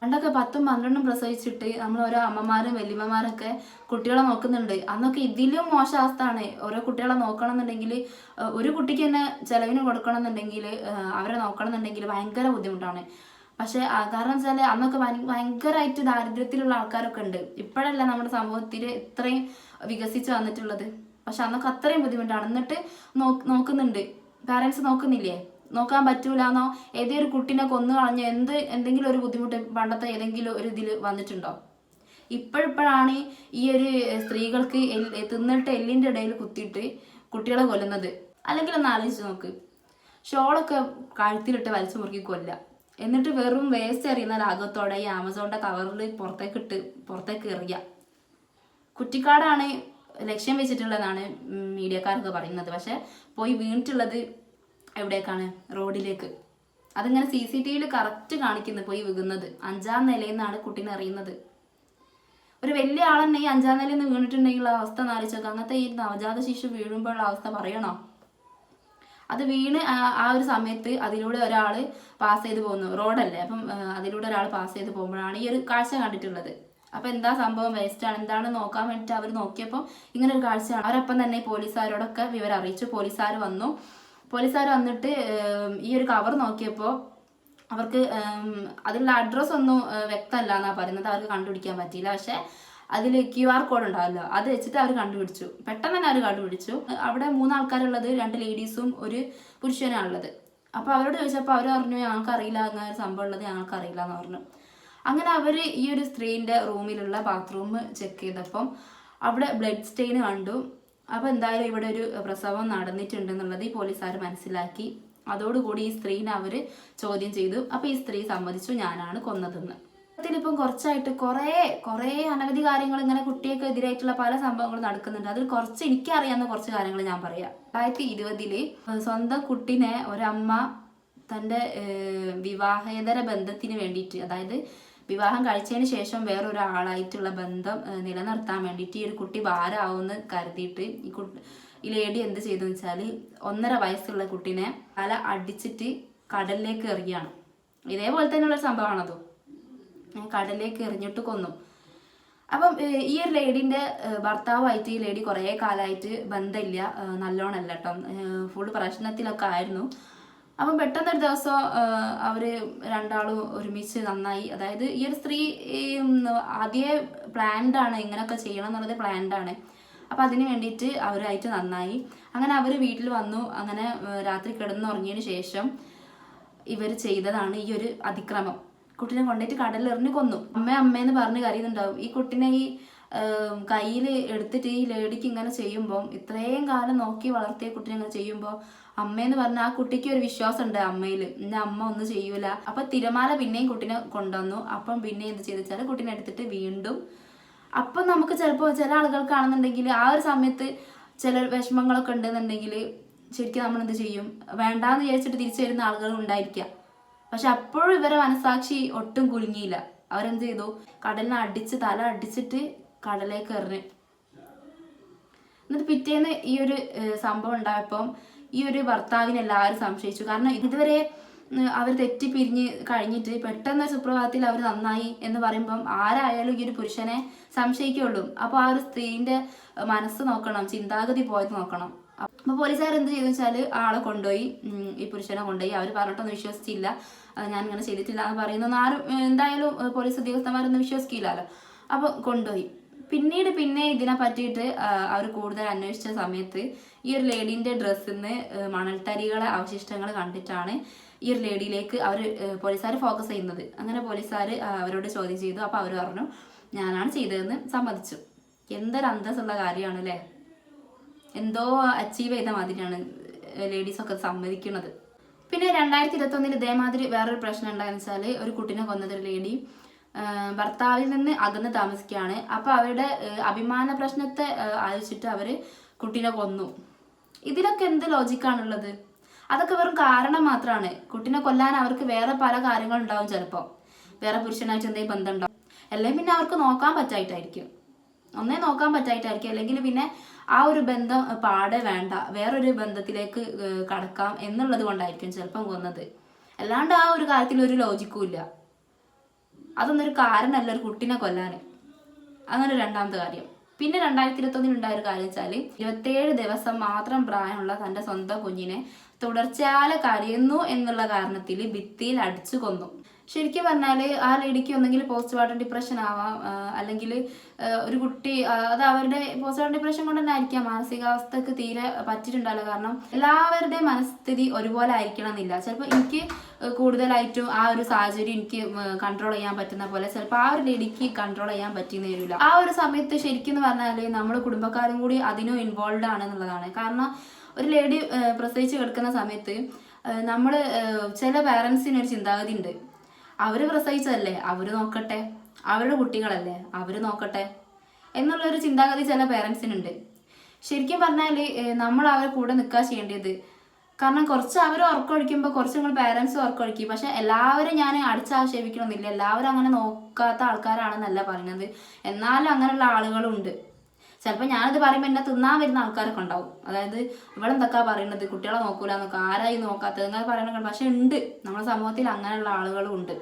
പണ്ടൊക്കെ 10ഉം 12ഉം പ്രസവിച്ചിട്ട് നമ്മൾ ഓരോ അമ്മമാരും വല്യമ്മമാരൊക്കെ കുട്ടികളെ നോക്കുന്നുണ്ട്. അന്നൊക്കെ ഇതിലും മോശം അവസ്ഥയാണ്. ഓരോ കുട്ടികളെ നോക്കണം എന്നുണ്ടെങ്കിൽ, ഒരു കുട്ടിക്ക് തന്നെ ചിലവിന് കൊടുക്കണം എന്നുണ്ടെങ്കിൽ, അവരെ നോക്കണം എന്നുണ്ടെങ്കിൽ ഭയങ്കര ബുദ്ധിമുട്ടാണ്. പക്ഷെ കാരണം വെച്ചാൽ അന്നൊക്കെ ഭയങ്കരമായിട്ട് ദാരിദ്ര്യത്തിലുള്ള ആൾക്കാരൊക്കെ ഉണ്ട്. ഇപ്പോഴല്ല നമ്മുടെ സമൂഹത്തിൽ ഇത്രയും വികസിച്ച് വന്നിട്ടുള്ളത്. പക്ഷെ അന്നൊക്കെ അത്രയും ബുദ്ധിമുട്ടാണ്. എന്നിട്ട് നോക്കുന്നുണ്ട്. പാരൻസ് നോക്കുന്നില്ലേ? നോക്കാൻ പറ്റൂലെന്നോ? ഏതൊരു കുട്ടീനെ കൊന്നു കളഞ്ഞ എന്തെങ്കിലും ഒരു ബുദ്ധിമുട്ട് പണ്ടത്തെ ഏതെങ്കിലും ഒരു ഇതിൽ വന്നിട്ടുണ്ടോ? ഇപ്പോഴാണ് ഈ ഒരു സ്ത്രീകൾക്ക് തിന്നിട്ട് എല്ലിൻ്റെ ഇടയിൽ കുത്തിയിട്ട് കുട്ടികളെ കൊല്ലുന്നത്. അല്ലെങ്കിൽ ഒന്ന് ആലോചിച്ച് നോക്ക്. ഷോളൊക്കെ കഴുത്തിലിട്ട് വലിച്ചു മുറുക്കി കൊല്ല, എന്നിട്ട് വെറും വേസ്റ്റ് എറിയുന്ന ലാഘവത്തോടെ ഈ ആമസോണിന്റെ കവറിൽ പുറത്തേക്ക് എറിയ. കുറ്റിക്കാടാണ് ലക്ഷ്യം വെച്ചിട്ടുള്ളതാണ് മീഡിയക്കാരൊക്കെ പറയുന്നത്. പക്ഷെ പോയി വീണിട്ടുള്ളത് എവിടേക്കാണ്? റോഡിലേക്ക്. അതിങ്ങനെ CCTVയിൽ കറക്റ്റ് കാണിക്കുന്നത് പോയി വീകുന്നത്. 5ാം നിലയിൽ നിന്നാണ് കുട്ടീനെ എറിയുന്നത്. ഒരു വലിയ ആളെന്നെ ഈ 5ാം നിലയിൽ നിന്ന് വീണിട്ടുണ്ടെങ്കിലുള്ള അവസ്ഥ നാലിച്ചൊക്കെ. അങ്ങനത്തെ ഈ നവജാത ശിശു വീഴുമ്പോഴുള്ള അവസ്ഥ പറയണോ? അത് വീണ് ആ ഒരു സമയത്ത് അതിലൂടെ ഒരാൾ പാസ് ചെയ്ത് പോകുന്നു. റോഡല്ലേ, അപ്പം അതിലൂടെ ഒരാൾ പാസ് ചെയ്ത് പോകുമ്പോഴാണ് ഈ ഒരു കാഴ്ച കണ്ടിട്ടുള്ളത്. അപ്പം എന്താ സംഭവം? വേസ്റ്റാണ് എന്താണ് നോക്കാൻ വേണ്ടിയിട്ട് അവർ നോക്കിയപ്പോൾ ഇങ്ങനെ ഒരു കാഴ്ചയാണ്. അവരപ്പം തന്നെ പോലീസുകാരോടൊക്കെ വിവരം അറിയിച്ചു. പോലീസുകാർ വന്നിട്ട് ഈ ഒരു കവർ നോക്കിയപ്പോൾ അവർക്ക് അതിലുള്ള അഡ്രസ്സ് ഒന്നും വ്യക്തമല്ല എന്നാണ് പറയുന്നത്. അവർക്ക് കണ്ടുപിടിക്കാൻ പറ്റിയില്ല. പക്ഷെ അതിൽ QR കോഡ് ഉണ്ടാവല്ലോ, അത് വെച്ചിട്ട് അവർ കണ്ടുപിടിച്ചു. പെട്ടെന്ന് തന്നെ അവർ കണ്ടുപിടിച്ചു. അവിടെ 3 ആൾക്കാരുള്ളത്, 2 ലേഡീസും ഒരു പുരുഷനാണുള്ളത്. അപ്പോൾ അവരോട് ചോദിച്ചപ്പോൾ അവർ പറഞ്ഞു ഞങ്ങൾക്കറിയില്ല, അങ്ങനെ ഒരു സംഭവം ഉള്ളത് ഞങ്ങൾക്കറിയില്ല എന്ന് പറഞ്ഞു. അങ്ങനെ അവർ ഈ ഒരു സ്ത്രീൻ്റെ റൂമിലുള്ള ബാത്റൂം ചെക്ക് ചെയ്തപ്പം അവിടെ ബ്ലഡ് സ്റ്റെയിൻ കണ്ടു. അപ്പോൾ എന്തായാലും ഇവിടെ ഒരു പ്രസവം നടന്നിട്ടുണ്ടെന്നുള്ളത് ഈ പോലീസുകാർ മനസ്സിലാക്കി. അതോടുകൂടി ഈ സ്ത്രീനെ അവർ ചോദ്യം ചെയ്തു. അപ്പോൾ ഈ സ്ത്രീ സമ്മതിച്ചു ഞാനാണ് കൊന്നതെന്ന്. ത്തിലിപ്പം കുറച്ചായിട്ട് കുറേ അനവധി കാര്യങ്ങൾ ഇങ്ങനെ കുട്ടിയൊക്കെ എതിരായിട്ടുള്ള പല സംഭവങ്ങളും നടക്കുന്നുണ്ട്. അതിൽ കുറച്ച് എനിക്കറിയാവുന്ന കുറച്ച് കാര്യങ്ങൾ ഞാൻ പറയാം. 2020 സ്വന്തം കുട്ടിനെ ഒരമ്മ തൻ്റെ വിവാഹേതര ബന്ധത്തിന് വേണ്ടിയിട്ട്, അതായത് വിവാഹം കഴിച്ചതിന് ശേഷം വേറൊരാളായിട്ടുള്ള ബന്ധം നിലനിർത്താൻ വേണ്ടിയിട്ട് ഈ ഒരു കുട്ടി ഭാരമാവുമെന്ന് കരുതിയിട്ട് ഈ ലേഡി എന്ത് ചെയ്തെന്ന് വെച്ചാൽ 1.5 വയസ്സുള്ള കുട്ടീനെ തല അടിച്ചിട്ട് കടലിലേക്ക് എറിയാണ്. ഇതേപോലെ തന്നെയുള്ള സംഭവമാണതോ. കടലിലേക്ക് എറിഞ്ഞിട്ട് കൊന്നു. അപ്പം ഈ ഒരു ലേഡീൻ്റെ ഭർത്താവായിട്ട് ഈ ലേഡി കുറേ കാലമായിട്ട് ബന്ധമില്ല, നല്ലോണമല്ല കേട്ടോ, ഫുൾ പ്രശ്നത്തിലൊക്കെ ആയിരുന്നു. അപ്പം പെട്ടെന്നൊരു ദിവസം അവർ രണ്ടാളും ഒരുമിച്ച് നന്നായി. അതായത് ഈ ഒരു സ്ത്രീ ആദ്യമേ പ്ലാൻഡാണ്, ഇങ്ങനെയൊക്കെ ചെയ്യണം എന്നുള്ളത് പ്ലാൻഡാണ്. അപ്പം അതിന് വേണ്ടിയിട്ട് അവരായിട്ട് നന്നായി. അങ്ങനെ അവർ വീട്ടിൽ വന്നു. അങ്ങനെ രാത്രി കിടന്നുറങ്ങിയതിന് ശേഷം ഇവർ ചെയ്തതാണ് ഈ ഒരു അതിക്രമം. കുട്ടീനെ കൊണ്ടുപോയിട്ട് കടലിൽ എറിഞ്ഞു കൊന്നു. അമ്മയെന്ന് പറഞ്ഞ് കരയുന്നുണ്ടാവും. ഈ കുട്ടീനെ ഈ കയ്യിൽ എടുത്തിട്ട് ഈ ലേഡിക്ക് ഇങ്ങനെ ചെയ്യുമ്പോൾ, ഇത്രയും കാലം നോക്കി വളർത്തിയ കുട്ടീനെ ഇങ്ങനെ ചെയ്യുമ്പോൾ അമ്മയെന്ന് പറഞ്ഞാൽ ആ കുട്ടിക്ക് ഒരു വിശ്വാസം ഉണ്ട് അമ്മയിൽ, എന്റെ അമ്മ ഒന്നും ചെയ്യൂല. അപ്പൊ തിരമാല പിന്നെയും കുട്ടീനെ കൊണ്ടുവന്നു. അപ്പം പിന്നെ എന്ത് ചെയ്തെച്ചാൽ കുട്ടീനെ എടുത്തിട്ട് വീണ്ടും, അപ്പം നമുക്ക് ചിലപ്പോൾ ചില ആളുകൾക്കാണെന്നുണ്ടെങ്കിൽ ആ ഒരു സമയത്ത് ചില വിഷമങ്ങളൊക്കെ ഉണ്ടെന്നുണ്ടെങ്കിൽ ശരിക്കും നമ്മൾ എന്ത് ചെയ്യും, വേണ്ടാന്ന് വിചാരിച്ചിട്ട് തിരിച്ചു വരുന്ന ആളുകൾ ഉണ്ടായിരിക്കാം. പക്ഷെ അപ്പോഴും ഇവരെ മനസാക്ഷി ഒട്ടും കുലുങ്ങിയില്ല. അവരെന്ത് ചെയ്തു, കടലിനെ അടിച്ച് തല അടിച്ചിട്ട് കടലേക്ക് എറിഞ്ഞ്. എന്നിട്ട് പിറ്റേന്ന് ഈ ഒരു സംഭവം ഉണ്ടായപ്പം ഈ ഒരു ഭർത്താവിനെ എല്ലാവരും സംശയിച്ചു. കാരണം ഇതുവരെ അവർ തെറ്റിപ്പിരിഞ്ഞ് കഴിഞ്ഞിട്ട് പെട്ടെന്ന് സുപ്രഭാതത്തിൽ അവർ നന്നായി എന്ന് പറയുമ്പം ആരായാലും ഈ ഒരു പുരുഷനെ സംശയിക്കുള്ളൂ. അപ്പോൾ ആ ഒരു സ്ത്രീന്റെ മനസ്സ് നോക്കണം, ചിന്താഗതി പോയത് നോക്കണം. അപ്പോൾ പോലീസുകാർ എന്ത് ചെയ്തു വെച്ചാൽ ആളെ കൊണ്ടുപോയി, ഈ പുരുഷനെ കൊണ്ടുപോയി. അവർ പറഞ്ഞിട്ടൊന്നും വിശ്വസിച്ചില്ല, ഞാൻ ഇങ്ങനെ ചെയ്തിട്ടില്ല എന്ന് പറയുന്നൊന്നും ആരും എന്തായാലും പോലീസ് ഉദ്യോഗസ്ഥന്മാരൊന്നും വിശ്വസിക്കില്ലല്ലോ. അപ്പോൾ കൊണ്ടുപോയി. പിന്നെ ഇതിനെ പറ്റിയിട്ട് അവർ കൂടുതൽ അന്വേഷിച്ച സമയത്ത് ഈ ഒരു ലേഡീൻ്റെ ഡ്രസ്സിൽ നിന്ന് മണൽത്തരികളെ അവശിഷ്ടങ്ങൾ കണ്ടിട്ടാണ് ഈ ഒരു ലേഡിയിലേക്ക് അവർ പോലീസുകാർ ഫോക്കസ് ചെയ്യുന്നത്. അങ്ങനെ പോലീസുകാർ അവരോട് ചോദ്യം ചെയ്തു. അപ്പോൾ അവർ പറഞ്ഞു ഞാനാണ് ചെയ്തതെന്ന് സമ്മതിച്ചു. എന്തൊരു അന്തസ്സുള്ള കാര്യമാണ് അല്ലേ, എന്തോ അച്ചീവ് ചെയ്ത മാതിരിയാണ് ലേഡീസൊക്കെ സമ്മതിക്കുന്നത്. പിന്നെ 2021 ഇതേമാതിരി വേറൊരു പ്രശ്നം ഉണ്ടായെന്ന് വെച്ചാൽ ഒരു കുട്ടീനെ കൊന്നതൊരു ലേഡി ഭർത്താവിൽ നിന്ന് അകന്ന് താമസിക്കുകയാണ്. അപ്പോൾ അവരുടെ അഭിമാന പ്രശ്നത്തെ ആലോചിച്ചിട്ട് അവർ കുട്ടീനെ കൊന്നു. ഇതിലൊക്കെ എന്ത് ലോജിക്കാണുള്ളത്? അതൊക്കെ വെറും കാരണം മാത്രമാണ്. കുട്ടീനെ കൊല്ലാൻ അവർക്ക് വേറെ പല കാര്യങ്ങളുണ്ടാവും, ചിലപ്പോൾ വേറെ പുരുഷനായിട്ട് എന്തെങ്കിലും ബന്ധം ഉണ്ടാവും, അല്ലെങ്കിൽ പിന്നെ അവർക്ക് നോക്കാൻ പറ്റായിട്ടായിരിക്കും, അല്ലെങ്കിൽ പിന്നെ ആ ഒരു ബന്ധം പാടെ വേണ്ട, വേറൊരു ബന്ധത്തിലേക്ക് കടക്കാം എന്നുള്ളത് കൊണ്ടായിരിക്കും ചിലപ്പം കൊന്നത്. അല്ലാണ്ട് ആ ഒരു കാര്യത്തിൽ ഒരു ലോജിക്കും ഇല്ല. അതൊന്നും ഒരു കാരണമല്ല ഒരു കുട്ടീനെ കൊല്ലാൻ. അങ്ങനെ രണ്ടാമത്തെ കാര്യം. പിന്നെ 2021 ഉണ്ടായ ഒരു കാര്യം വെച്ചാൽ 27 ദിവസം മാത്രം പ്രായമുള്ള തൻ്റെ സ്വന്തം കുഞ്ഞിനെ തുടർച്ചയായി കരയുന്നു എന്നുള്ള കാരണത്തിൽ ഭിത്തിയിൽ അടിച്ചു കൊന്നു. ശരിക്കും പറഞ്ഞാൽ ആ ലേഡിക്ക് ഒന്നെങ്കിൽ പോസ്റ്റ്മോർട്ടം ഡിപ്രഷൻ ആവാം, അല്ലെങ്കിൽ ഒരു കുട്ടി അത് അവരുടെ പോസ്റ്റ്മോർട്ടം ഡിപ്രഷൻ കൊണ്ട് തന്നെ ആയിരിക്കാം, മാനസികാവസ്ഥക്ക് തീരെ പറ്റിയിട്ടുണ്ടല്ലോ. കാരണം എല്ലാവരുടെയും മനസ്ഥിതി ഒരുപോലെ ആയിരിക്കണം എന്നില്ല. ചിലപ്പോൾ എനിക്ക് കൂടുതലായിട്ടും ആ ഒരു സാഹചര്യം എനിക്ക് കൺട്രോൾ ചെയ്യാൻ പറ്റുന്ന പോലെ ചിലപ്പോൾ ആ ഒരു ലേഡിക്ക് കൺട്രോൾ ചെയ്യാൻ പറ്റിയെന്ന് വരില്ല. ആ ഒരു സമയത്ത് ശരിക്കും പറഞ്ഞാൽ നമ്മൾ കുടുംബക്കാരും കൂടി അതിനും ഇൻവോൾവ് ആണെന്നുള്ളതാണ്. കാരണം ഒരു ലേഡി പ്രസവിച്ച് കിടക്കുന്ന സമയത്ത് നമ്മൾ ചില പാരൻസിനൊരു ചിന്താഗതി ഉണ്ട്, അവർ പ്രസവിച്ചതല്ലേ അവർ നോക്കട്ടെ, അവരുടെ കുട്ടികളല്ലേ അവർ നോക്കട്ടെ എന്നുള്ളൊരു ചിന്താഗതി ചില പേരൻസിനുണ്ട്. ശരിക്കും പറഞ്ഞാൽ നമ്മൾ അവരെ കൂടെ നിൽക്കുക ചെയ്യേണ്ടത്. കാരണം കുറച്ച് അവർ ഉറക്കൊഴിക്കുമ്പോൾ കുറച്ച് നിങ്ങൾ പേരൻസ് ഉറക്കൊഴിക്കും. പക്ഷെ എല്ലാവരും ഞാൻ അടിച്ചാക്ഷേപിക്കണമെന്നില്ല, എല്ലാവരും അങ്ങനെ നോക്കാത്ത ആൾക്കാരാണെന്നല്ല പറയുന്നത്. എന്നാലും അങ്ങനെയുള്ള ആളുകളും ഉണ്ട്. ചിലപ്പോൾ ഞാനിത് പറയുമ്പോൾ എന്നെ തിന്നാൻ വരുന്ന ആൾക്കാരൊക്കെ ഉണ്ടാവും. അതായത് ഇവളെന്തൊക്കെ പറയുന്നത്, കുട്ടികളെ നോക്കൂല എന്നൊക്കെ, ആരായി നോക്കാത്തത് അങ്ങനെ പറയണ. പക്ഷെ ഉണ്ട്, നമ്മുടെ സമൂഹത്തിൽ അങ്ങനെയുള്ള ആളുകളും ഉണ്ട്.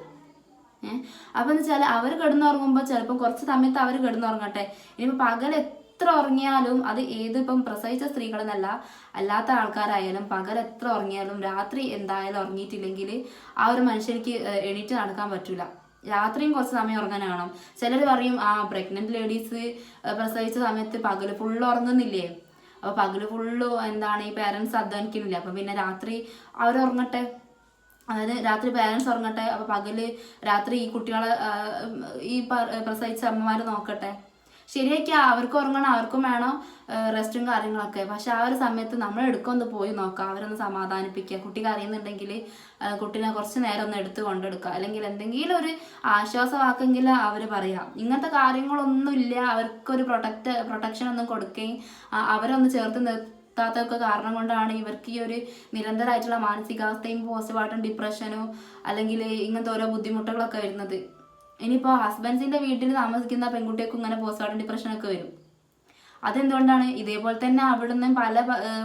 അപ്പം എന്ന് വെച്ചാൽ അവർ കിടന്നുറങ്ങുമ്പോൾ ചിലപ്പോൾ കുറച്ച് സമയത്ത് അവർ കിടന്നുറങ്ങട്ടെ. ഇനിയിപ്പോൾ പകൽ എത്ര ഉറങ്ങിയാലും, അത് ഏതിപ്പം പ്രസവിച്ച സ്ത്രീകളെന്നല്ല അല്ലാത്ത ആൾക്കാരായാലും പകൽ എത്ര ഉറങ്ങിയാലും രാത്രി എന്തായാലും ഉറങ്ങിയിട്ടില്ലെങ്കിൽ ആ ഒരു മനുഷ്യർക്ക് എണീറ്റ് നടക്കാൻ പറ്റൂല. രാത്രിയും കുറച്ച് സമയം ഉറങ്ങാൻ കാണും. ചിലർ പറയും പ്രഗ്നന്റ് ലേഡീസ് പ്രസവിച്ച സമയത്ത് പകല് ഫുള്ള് ഉറങ്ങുന്നില്ലേ, അപ്പോൾ പകല് ഫുള്ള് ഈ പേരൻസ് അധ്വാനിക്കുന്നില്ല, അപ്പം പിന്നെ രാത്രി അവർ ഉറങ്ങട്ടെ, അതായത് രാത്രി പേരൻസ് ഉറങ്ങട്ടെ, അപ്പോൾ പകല് രാത്രി ഈ കുട്ടികളെ ഈ പ്രസവിച്ച അമ്മമാർ നോക്കട്ടെ. ശരിയാക്കി അവർക്ക് ഉറങ്ങണം, അവർക്കും വേണം റെസ്റ്റും കാര്യങ്ങളൊക്കെ. പക്ഷെ ആ ഒരു സമയത്ത് നമ്മൾ എടുക്കൊന്ന് പോയി നോക്കാം, അവരൊന്ന് സമാധാനിപ്പിക്കുക. കുട്ടിക്ക് അറിയുന്നുണ്ടെങ്കിൽ കുട്ടീനെ കുറച്ച് നേരം ഒന്ന് എടുത്ത് കൊണ്ടെടുക്കുക, അല്ലെങ്കിൽ എന്തെങ്കിലും ഒരു ആശ്വാസമാക്കെങ്കിൽ അവർ പറയാം. ഇങ്ങനത്തെ കാര്യങ്ങളൊന്നുമില്ല, അവർക്കൊരു പ്രൊട്ടക്ഷൻ ഒന്നും കൊടുക്കുകയും അവരൊന്ന് ചേർത്ത് നിർത്താത്തൊക്കെ കാരണം കൊണ്ടാണ് ഇവർക്ക് ഈ ഒരു നിരന്തരമായിട്ടുള്ള മാനസികാവസ്ഥയും പോസ്റ്റ്മോർട്ടം ഡിപ്രഷനും അല്ലെങ്കിൽ ഇങ്ങനത്തെ ഓരോ ബുദ്ധിമുട്ടുകളൊക്കെ വരുന്നത്. ഇനിയിപ്പോൾ ഹസ്ബൻഡ്സിൻ്റെ വീട്ടിൽ താമസിക്കുന്ന പെൺകുട്ടികൾക്കും ഇങ്ങനെ പോസ്റ്റ്മോർട്ടം ഡിപ്രഷനൊക്കെ വരും. അതെന്തുകൊണ്ടാണ്? ഇതേപോലെ തന്നെ അവിടുന്ന് പല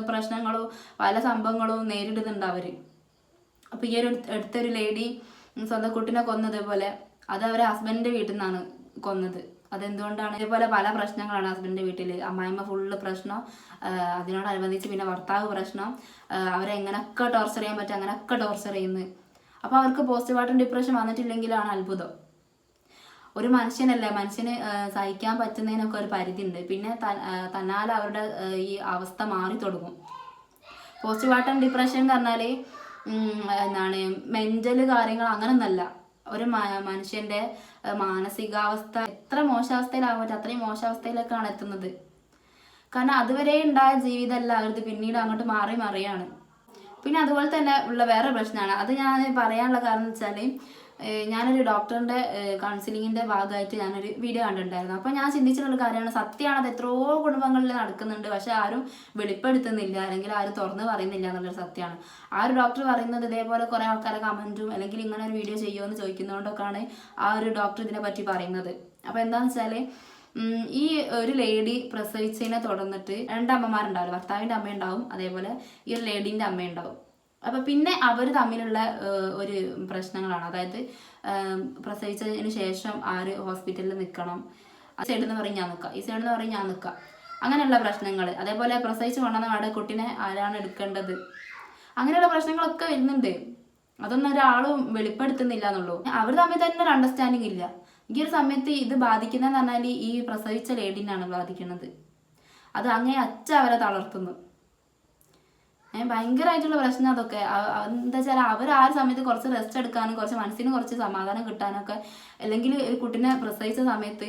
പ്രശ്നങ്ങളും പല സംഭവങ്ങളും നേരിടുന്നുണ്ട് അവർ. അപ്പോൾ ഈ ഒരു അടുത്തൊരു ലേഡി സ്വന്തം കുട്ടിനെ കൊന്നതുപോലെ അത് അവരെ ഹസ്ബൻഡിൻ്റെ വീട്ടിൽ നിന്നാണ് കൊന്നത്. അതെന്തുകൊണ്ടാണ്? ഇതേപോലെ പല പ്രശ്നങ്ങളാണ് ഹസ്ബൻഡിൻ്റെ വീട്ടിൽ. അമ്മായിമ്മ ഫുള്ള് പ്രശ്നം, അതിനോടനുബന്ധിച്ച് പിന്നെ ഭർത്താവ് പ്രശ്നം, അവരെ എങ്ങനെയൊക്കെ ടോർച്ചർ ചെയ്യാൻ പറ്റും അങ്ങനെയൊക്കെ ടോർച്ചർ ചെയ്യുന്നത്. അപ്പോൾ അവർക്ക് പോസ്റ്റ്മോർട്ടം ഡിപ്രഷൻ വന്നിട്ടില്ലെങ്കിലാണ് അത്ഭുതം. ഒരു മനുഷ്യനല്ലേ, മനുഷ്യന് സഹിക്കാൻ പറ്റുന്നതിനൊക്കെ ഒരു പരിധി ഉണ്ട്. പിന്നെ തന്നാൽ അവരുടെ ഈ അവസ്ഥ മാറി തുടങ്ങും. പോസ്റ്റ്മോർട്ടം ഡിപ്രഷൻ എന്ന് പറഞ്ഞാൽ മെൻ്റൽ കാര്യങ്ങൾ അങ്ങനൊന്നല്ല. ഒരു മനുഷ്യൻ്റെ മാനസികാവസ്ഥ എത്ര മോശാവസ്ഥയിലാകാൻ പറ്റും അത്രയും മോശാവസ്ഥയിലേക്കാണ് എത്തുന്നത്. കാരണം അതുവരെ ഉണ്ടായ ജീവിതമല്ല അവരത് പിന്നീട് അങ്ങോട്ട് മാറി മറിയാണ്. പിന്നെ അതുപോലെ തന്നെ ഉള്ള വേറെ പ്രശ്നമാണ്, അത് ഞാൻ പറയാനുള്ള കാരണം എന്ന് വെച്ചാൽ ഞാനൊരു ഡോക്ടറിൻ്റെ കൗൺസിലിങ്ങിൻ്റെ ഭാഗമായിട്ട് ഞാനൊരു വീഡിയോ കണ്ടിട്ടുണ്ടായിരുന്നു. അപ്പോൾ ഞാൻ ചിന്തിച്ചിട്ടുള്ള കാര്യമാണ്, സത്യമാണ്, അത് എത്രയോ കുടുംബങ്ങളിൽ നടക്കുന്നുണ്ട്, പക്ഷെ ആരും വെളിപ്പെടുത്തുന്നില്ല അല്ലെങ്കിൽ ആരും തുറന്ന് പറയുന്നില്ല എന്നുള്ളൊരു സത്യമാണ്. ആ ഒരു ഡോക്ടർ പറയുന്നത് ഇതേപോലെ കുറേ ആൾക്കാരെ കമൻറ്റും അല്ലെങ്കിൽ ഇങ്ങനെ ഒരു വീഡിയോ ചെയ്യുമോ എന്ന് ചോദിക്കുന്നതുകൊണ്ടൊക്കെയാണ് ആ ഒരു ഡോക്ടർ ഇതിനെ പറ്റി പറയുന്നത്. അപ്പോൾ എന്താണെന്ന് വെച്ചാൽ ഈ ഒരു ലേഡി പ്രസവിച്ചതിനെ തുടർന്നിട്ട് 2 അമ്മമാരുണ്ടാവില്ല, ഭർത്താവിൻ്റെ അമ്മയുണ്ടാവും, അതേപോലെ ഈ ഒരു ലേഡീൻ്റെ അമ്മയുണ്ടാവും. അപ്പോൾ പിന്നെ അവർ തമ്മിലുള്ള ഒരു പ്രശ്നങ്ങളാണ്, അതായത് പ്രസവിച്ചതിന് ശേഷം ആര് ഹോസ്പിറ്റലിൽ നിൽക്കണം, ആ സൈഡിൽ നിന്ന് പറയും ഞാൻ നിൽക്കാം, ഈ സൈഡിൽ നിന്ന് പറയും ഞാൻ നിൽക്കാം, അങ്ങനെയുള്ള പ്രശ്നങ്ങൾ. അതേപോലെ പ്രസവിച്ച് കൊണ്ടുവന്ന അവിടെ കുട്ടീനെ ആരാണ് എടുക്കേണ്ടത്, അങ്ങനെയുള്ള പ്രശ്നങ്ങളൊക്കെ വരുന്നുണ്ട്. അതൊന്നും ഒരാളും വെളിപ്പെടുത്തുന്നില്ല എന്നുള്ളൂ. അവർ തമ്മിൽ തന്നെ ഒരു അണ്ടർസ്റ്റാൻഡിങ് ഇല്ല. ഈ ഒരു സമയത്ത് ഇത് ബാധിക്കുന്നതെന്ന് പറഞ്ഞാൽ ഈ പ്രസവിച്ച ലേഡീനാണ് ബാധിക്കുന്നത്. അത് അങ്ങേ അവരെ തളർത്തുന്നു. ഭയങ്കരമായിട്ടുള്ള പ്രശ്നം അതൊക്കെ. എന്താ വെച്ചാൽ അവർ ആ ഒരു സമയത്ത് കുറച്ച് റെസ്റ്റ് എടുക്കാനും കുറച്ച് മനസ്സിന് കുറച്ച് സമാധാനം കിട്ടാനൊക്കെ, അല്ലെങ്കിൽ ഒരു കുട്ടീനെ പ്രസവിച്ച സമയത്ത്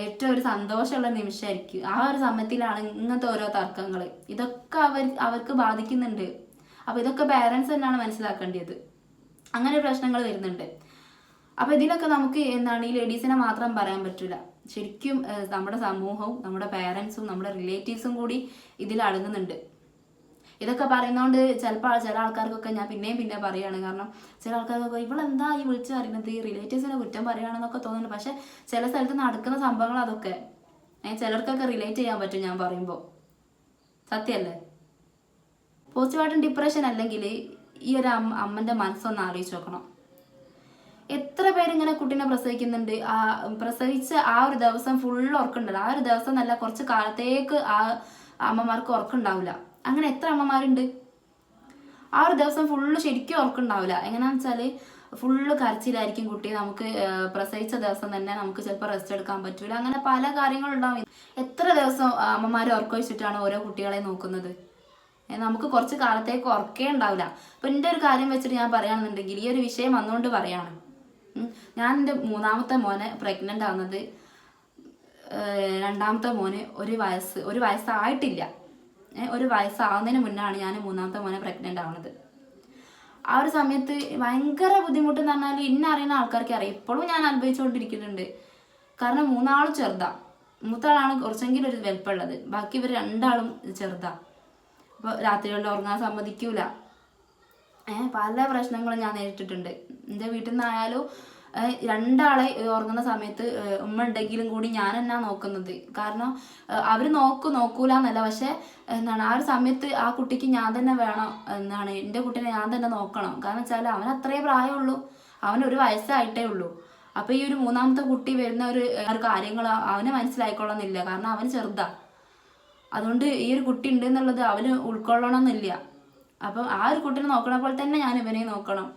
ഏറ്റവും ഒരു സന്തോഷമുള്ള നിമിഷമായിരിക്കും. ആ ഒരു സമയത്തിലാണ് ഇങ്ങനത്തെ ഓരോ തർക്കങ്ങൾ. ഇതൊക്കെ അവർക്ക് ബാധിക്കുന്നുണ്ട്. അപ്പോൾ ഇതൊക്കെ പേരൻസ് തന്നെയാണ് മനസ്സിലാക്കേണ്ടത്. അങ്ങനെ പ്രശ്നങ്ങൾ വരുന്നുണ്ട്. അപ്പോൾ ഇതിലൊക്കെ നമുക്ക് ഈ ലേഡീസിനെ മാത്രം പറയാൻ പറ്റില്ല. ശരിക്കും നമ്മുടെ സമൂഹവും നമ്മുടെ പേരൻസും നമ്മുടെ റിലേറ്റീവ്സും കൂടി ഇതിൽ അടങ്ങുന്നുണ്ട്. ഇതൊക്കെ പറയുന്നതുകൊണ്ട് ചിലപ്പോൾ ചില ആൾക്കാർക്കൊക്കെ ഞാൻ പിന്നെ പറയുകയാണ്. കാരണം ചില ആൾക്കാർക്കൊക്കെ ഇവളെന്താ ഈ വിളിച്ച് പറയുന്നത്, ഈ റിലേറ്റീവ്സിനെ കുറ്റം പറയുകയാണെന്നൊക്കെ തോന്നുന്നുണ്ട്. പക്ഷെ ചില സ്ഥലത്ത് നടക്കുന്ന സംഭവങ്ങൾ അതൊക്കെ ചിലർക്കൊക്കെ റിലേറ്റ് ചെയ്യാൻ പറ്റും ഞാൻ പറയുമ്പോൾ. സത്യമല്ലേ? പോസ്റ്റ്മോർട്ടം ഡിപ്രഷൻ അല്ലെങ്കിൽ ഈ ഒരു അമ്മൻ്റെ മനസ്സൊന്ന് ആലോചിച്ച് നോക്കണം. എത്ര പേരിങ്ങനെ കുട്ടീനെ പ്രസവിക്കുന്നുണ്ട്, പ്രസവിച്ച ആ ഒരു ദിവസം ഫുൾ ഉറക്കുണ്ടല്ലോ, ആ ഒരു ദിവസം നല്ല കുറച്ച് കാലത്തേക്ക് ആ അമ്മമാർക്ക് ഉറക്കുണ്ടാവില്ല. അങ്ങനെ എത്ര അമ്മമാരുണ്ട്? ആ ഒരു ദിവസം ഫുള്ള് ശരിക്കും ഉറക്കുണ്ടാവില്ല. എങ്ങനെയാണെന്ന് വെച്ചാൽ ഫുള്ള് കരച്ചിലായിരിക്കും കുട്ടി. നമുക്ക് പ്രസവിച്ച ദിവസം തന്നെ നമുക്ക് ചിലപ്പോൾ റെസ്റ്റ് എടുക്കാൻ പറ്റൂല. അങ്ങനെ പല കാര്യങ്ങളുണ്ടാവും. എത്ര ദിവസം അമ്മമാർ ഉറക്കൊഴിച്ചിട്ടാണ് ഓരോ കുട്ടികളെ നോക്കുന്നത്? നമുക്ക് കുറച്ച് കാലത്തേക്ക് ഉറക്കേ ഉണ്ടാവില്ല. അപ്പം എൻ്റെ ഒരു കാര്യം വെച്ചിട്ട് ഞാൻ പറയുകയാണെന്നുണ്ടെങ്കിൽ, ഈ ഒരു വിഷയം വന്നുകൊണ്ട് പറയാണ്, ഞാൻ എൻ്റെ 3ാമത്തെ മോനെ പ്രഗ്നൻ്റ് ആവുന്നത്, 2ാമത്തെ മോന് ഒരു വയസ്സായിട്ടില്ല. ഒരു വയസ്സാവുന്നതിന് മുന്നാണ് ഞാൻ 3ാമത്തെ മോനെ പ്രഗ്നൻ്റ് ആവുന്നത്. ആ ഒരു സമയത്ത് ഭയങ്കര ബുദ്ധിമുട്ടെന്ന് പറഞ്ഞാൽ ഇന്നെ അറിയുന്ന ആൾക്കാർക്ക് അറിയാം. ഇപ്പോഴും ഞാൻ അനുഭവിച്ചുകൊണ്ടിരിക്കുന്നുണ്ട്. കാരണം 3ആളും ചെറുതാണ്. മൂത്താളാണ് കുറച്ചെങ്കിലും ഒരു വലിപ്പമുള്ളത്, ബാക്കി ഇവർ 2ആളും ചെറുതാണ്. അപ്പോൾ രാത്രികളിൽ ഉറങ്ങാൻ സമ്മതിക്കൂല. പല പ്രശ്നങ്ങളും ഞാൻ നേരിട്ടിട്ടുണ്ട്. എൻ്റെ വീട്ടിൽ നിന്നായാലും 2ആളെ ഉറങ്ങുന്ന സമയത്ത് ഉമ്മ ഉണ്ടെങ്കിലും കൂടി ഞാൻ എന്നാ നോക്കുന്നത്. കാരണം അവർ നോക്കൂല എന്നല്ല, പക്ഷെ ആ ഒരു സമയത്ത് ആ കുട്ടിക്ക് ഞാൻ തന്നെ വേണം. എൻ്റെ കുട്ടീനെ ഞാൻ തന്നെ നോക്കണം. കാരണം വെച്ചാൽ അവൻ അത്രേ പ്രായമുള്ളൂ, അവന് 1 വയസ്സായിട്ടേ ഉള്ളൂ. അപ്പോൾ ഈ ഒരു 3ാമത്തെ കുട്ടി വരുന്ന ഒരു കാര്യങ്ങൾ അവന് മനസ്സിലായിക്കൊള്ളുന്നില്ല. കാരണം അവന് ചെറുതാ. അതുകൊണ്ട് ഈ ഒരു കുട്ടി ഉണ്ട് എന്നുള്ളത് അവന് ഉൾക്കൊള്ളണമെന്നില്ല. അപ്പം ആ ഒരു കുട്ടീനെ നോക്കണ പോലെ തന്നെ ഞാൻ ഇവനെ നോക്കണം.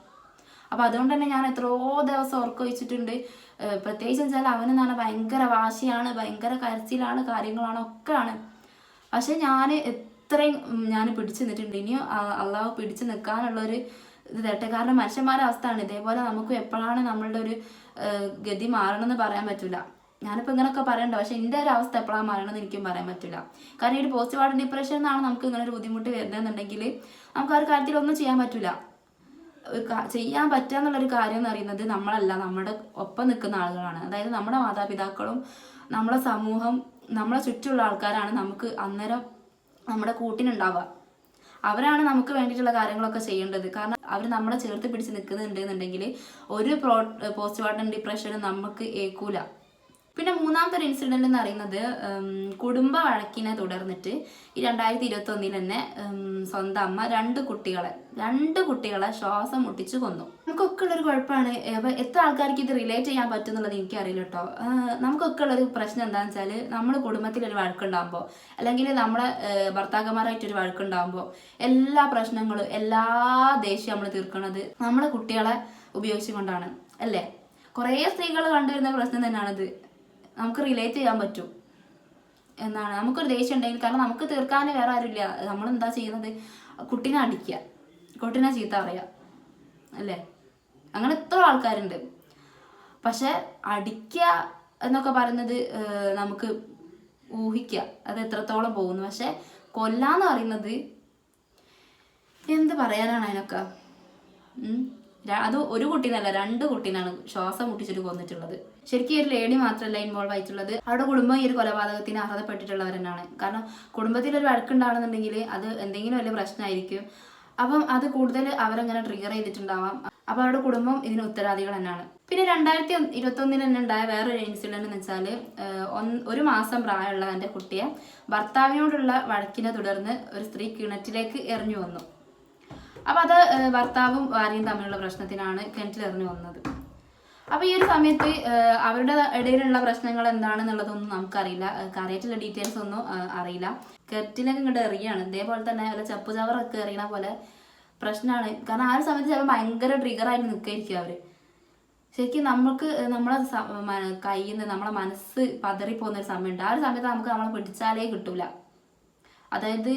അപ്പം അതുകൊണ്ട് തന്നെ ഞാൻ എത്രയോ ദിവസം ഉറക്കൊഴിച്ചിട്ടുണ്ട്. പ്രത്യേകിച്ച് വെച്ചാൽ അവനെന്ന് പറഞ്ഞാൽ ഭയങ്കര വാശിയാണ്, ഭയങ്കര കരച്ചിലാണ്, കാര്യങ്ങളാണ്, ഒക്കെയാണ്. പക്ഷെ ഞാൻ എത്രയും ഞാൻ പിടിച്ചു നിന്നിട്ടുണ്ട്. ഇനിയും അള്ളാഹു പിടിച്ചു നിൽക്കാനുള്ളൊരു ഇത് തരട്ടെ. കാരണം മനുഷ്യന്മാരുടെ അവസ്ഥയാണ് ഇതേപോലെ. നമുക്ക് എപ്പോഴാണ് നമ്മളുടെ ഒരു ഗതി മാറണമെന്ന് പറയാൻ പറ്റില്ല. ഞാനിപ്പോൾ ഇങ്ങനെയൊക്കെ പറയണ്ട, പക്ഷെ എൻ്റെ ഒരു അവസ്ഥ എപ്പോഴാണ് മാറണമെന്ന് എനിക്കും പറയാൻ പറ്റില്ല. കാരണം ഈ ഒരു പോസ്റ്റ്മോർട്ടം ഡിപ്രഷൻ എന്നാണ് നമുക്ക് ഇങ്ങനെ ഒരു ബുദ്ധിമുട്ട് വരുന്നതെന്നുണ്ടെങ്കിൽ നമുക്ക് ആ ഒരു കാര്യത്തിലൊന്നും ചെയ്യാൻ പറ്റില്ല. ചെയ്യാൻ പറ്റുക എന്നുള്ളൊരു കാര്യം എന്ന് പറയുന്നത് നമ്മളല്ല, നമ്മുടെ ഒപ്പം നിൽക്കുന്ന ആളുകളാണ്. അതായത് നമ്മുടെ മാതാപിതാക്കളും നമ്മുടെ സമൂഹം, നമ്മളെ ചുറ്റുമുള്ള ആൾക്കാരാണ് നമുക്ക് അന്നേരം നമ്മുടെ കൂട്ടിനുണ്ടാവുക. അവരാണ് നമുക്ക് വേണ്ടിയിട്ടുള്ള കാര്യങ്ങളൊക്കെ ചെയ്യേണ്ടത്. കാരണം അവർ നമ്മളെ ചേർത്ത് പിടിച്ച് നിൽക്കുന്നുണ്ട് എന്നുണ്ടെങ്കിൽ ഒരു പോസ്റ്റ്മോർട്ടം ഡിപ്രഷനും നമുക്ക് ഏൽക്കൂല. പിന്നെ 3ാമത്തെ ഒരു ഇൻസിഡന്റ് എന്ന് പറയുന്നത് കുടുംബ വഴക്കിനെ തുടർന്നിട്ട് ഈ 2021 തന്നെ സ്വന്തം അമ്മ 2 കുട്ടികളെ ശ്വാസം മുട്ടിച്ച് കൊന്നു. നമുക്കൊക്കെ ഉള്ളൊരു കുഴപ്പമാണ്. അപ്പോൾ എത്ര ആൾക്കാർക്ക് ഇത് റിലേറ്റ് ചെയ്യാൻ പറ്റും എന്നുള്ളത് എനിക്കറിയില്ല കേട്ടോ. നമുക്കൊക്കെ ഉള്ളൊരു പ്രശ്നം എന്താണെന്ന് വെച്ചാൽ, നമ്മൾ കുടുംബത്തിലൊരു വഴക്കുണ്ടാകുമ്പോൾ അല്ലെങ്കിൽ നമ്മളെ ഭർത്താക്കന്മാരായിട്ടൊരു വഴക്കുണ്ടാകുമ്പോൾ എല്ലാ പ്രശ്നങ്ങളും എല്ലാ ദേഷ്യം നമ്മൾ തീർക്കുന്നത് നമ്മളെ കുട്ടികളെ ഉപയോഗിച്ചുകൊണ്ടാണ്, അല്ലേ? കുറേ സ്ത്രീകൾ കണ്ടുവരുന്ന പ്രശ്നം തന്നെയാണിത്. നമുക്ക് റിലേറ്റ് ചെയ്യാൻ പറ്റും എന്നാണ്. നമുക്കൊരു ദേഷ്യം ഉണ്ടെങ്കിൽ, കാരണം നമുക്ക് തീർക്കാൻ വേറെ ആരുമില്ല, നമ്മളെന്താ ചെയ്യുന്നത്? കുട്ടീനെ അടിക്കുക, കുട്ടീനെ ചീത്ത പറയുക, അല്ലേ? അങ്ങനെ എത്ര ആൾക്കാരുണ്ട്. പക്ഷെ അടിക്കുക എന്നൊക്കെ പറയുന്നത് നമുക്ക് ഊഹിക്കുക അത് എത്രത്തോളം പോകുന്നു. പക്ഷെ കൊല്ലാന്ന് പറയുന്നത് എന്ത് പറയാനാണ് അതിനൊക്കെ. അത് ഒരു കുട്ടീനല്ല 2 കുട്ടീനാണ് ശ്വാസം മുട്ടിച്ചിട്ട് കൊന്നിട്ടുള്ളത്. ശരിക്കും ഈ ഒരു ലേഡി മാത്രമല്ല ഇൻവോൾവ് ആയിട്ടുള്ളത്, അവരുടെ കുടുംബം ഈ ഒരു കൊലപാതകത്തിന് അർഹതപ്പെട്ടിട്ടുള്ളവർ തന്നെയാണ്. കാരണം കുടുംബത്തിലൊരു വഴക്കുണ്ടാണെന്നുണ്ടെങ്കിൽ അത് എന്തെങ്കിലും വലിയ പ്രശ്നമായിരിക്കും. അപ്പം അത് കൂടുതൽ അവരെങ്ങനെ ട്രിഗർ ചെയ്തിട്ടുണ്ടാവാം. അപ്പോൾ അവരുടെ കുടുംബം ഇതിന് ഉത്തരവാദികൾ തന്നെയാണ്. പിന്നെ 2021 തന്നെ ഉണ്ടായ വേറൊരു ഇൻസിഡന്റ് എന്ന് വെച്ചാൽ 1 മാസം പ്രായമുള്ള എൻ്റെ കുട്ടിയെ ഭർത്താവിനോടുള്ള വഴക്കിനെ തുടർന്ന് ഒരു സ്ത്രീ കിണറ്റിലേക്ക് എറിഞ്ഞു വന്നു. അപ്പം അത് ഭർത്താവും ഭാര്യയും തമ്മിലുള്ള പ്രശ്നത്തിനാണ് കിണറ്റിലെറിഞ്ഞു വന്നത്. അപ്പോൾ ഈ ഒരു സമയത്ത് അവരുടെ ഇടയിലുള്ള പ്രശ്നങ്ങൾ എന്താണെന്നുള്ളതൊന്നും നമുക്കറിയില്ല, കറക്റ്റുള്ള ഡീറ്റെയിൽസ് ഒന്നും അറിയില്ല. കിണറ്റിലേക്ക് ഇങ്ങോട്ട് എറിയാണ്, ഇതേപോലെ തന്നെ വല്ല ചപ്പു ചവറൊക്കെ എറിയണ പോലെ പ്രശ്നമാണ്. കാരണം ആ ഒരു സമയത്ത് ചിലപ്പോൾ ഭയങ്കര ട്രിഗറായിട്ട് നിൽക്കുകയായിരിക്കും അവർ. ശരിക്കും നമുക്ക് നമ്മളെ കയ്യിൽ നിന്ന് നമ്മളെ മനസ്സ് പതറിപ്പോകുന്നൊരു സമയമുണ്ട്. ആ ഒരു സമയത്ത് നമുക്ക് നമ്മളെ പിടിച്ചാലേ കിട്ടൂല. അതായത്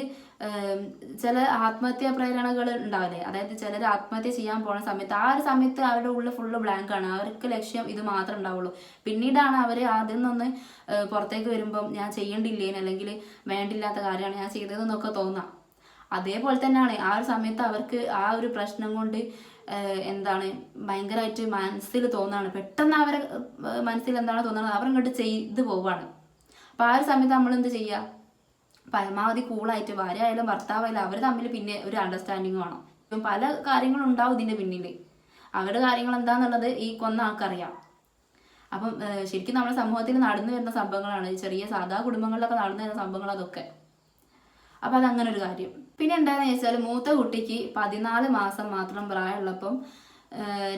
ചില ആത്മഹത്യാ പ്രേരണകൾ ഉണ്ടാവില്ലേ, അതായത് ചിലർ ആത്മഹത്യ ചെയ്യാൻ പോകുന്ന സമയത്ത് ആ ഒരു സമയത്ത് അവരുടെ ഉള്ളിൽ ഫുള്ള് ബ്ലാങ്ക് ആണ്, അവർക്ക് ലക്ഷ്യം ഇത് മാത്രമേ ഉണ്ടാവുള്ളൂ. പിന്നീടാണ് അവർ അതിൽ നിന്ന് പുറത്തേക്ക് വരുമ്പം ഞാൻ ചെയ്യേണ്ടില്ലേന് അല്ലെങ്കിൽ വേണ്ടില്ലാത്ത കാര്യമാണ് ഞാൻ ചെയ്തതെന്നൊക്കെ തോന്നാം. അതേപോലെ തന്നെയാണ് ആ ഒരു സമയത്ത് അവർക്ക് ആ ഒരു പ്രശ്നം കൊണ്ട് എന്താണ് ഭയങ്കരമായിട്ട് മനസ്സിൽ തോന്നാണ്, പെട്ടെന്ന് അവരെ മനസ്സിൽ എന്താണ് തോന്നുന്നത് അവരിങ്ങോട്ട് ചെയ്തു പോവാണ്. അപ്പോൾ ആ ഒരു സമയത്ത് നമ്മൾ എന്ത് ചെയ്യുക, പരമാവധി കൂളായിട്ട് ഭാര്യ ആയാലും ഭർത്താവായാലും അവർ തമ്മിൽ പിന്നെ ഒരു അണ്ടർസ്റ്റാൻഡിങ് വേണം. ഇപ്പം പല കാര്യങ്ങളും ഉണ്ടാവും ഇതിൻ്റെ പിന്നിൽ, അവരുടെ കാര്യങ്ങൾ എന്താണെന്നുള്ളത് ഈ കൊന്ന ആൾക്കറിയാം. അപ്പം ശരിക്കും നമ്മുടെ സമൂഹത്തിൽ നടന്നു വരുന്ന സംഭവങ്ങളാണ്, ചെറിയ സാധാ കുടുംബങ്ങളിലൊക്കെ നടന്നു വരുന്ന സംഭവങ്ങൾ അതൊക്കെ. അപ്പം അതങ്ങനെ ഒരു കാര്യം. പിന്നെ എന്താണെന്ന് വെച്ചാൽ മൂത്ത കുട്ടിക്ക് 14 മാസം മാത്രം പ്രായമുള്ളപ്പം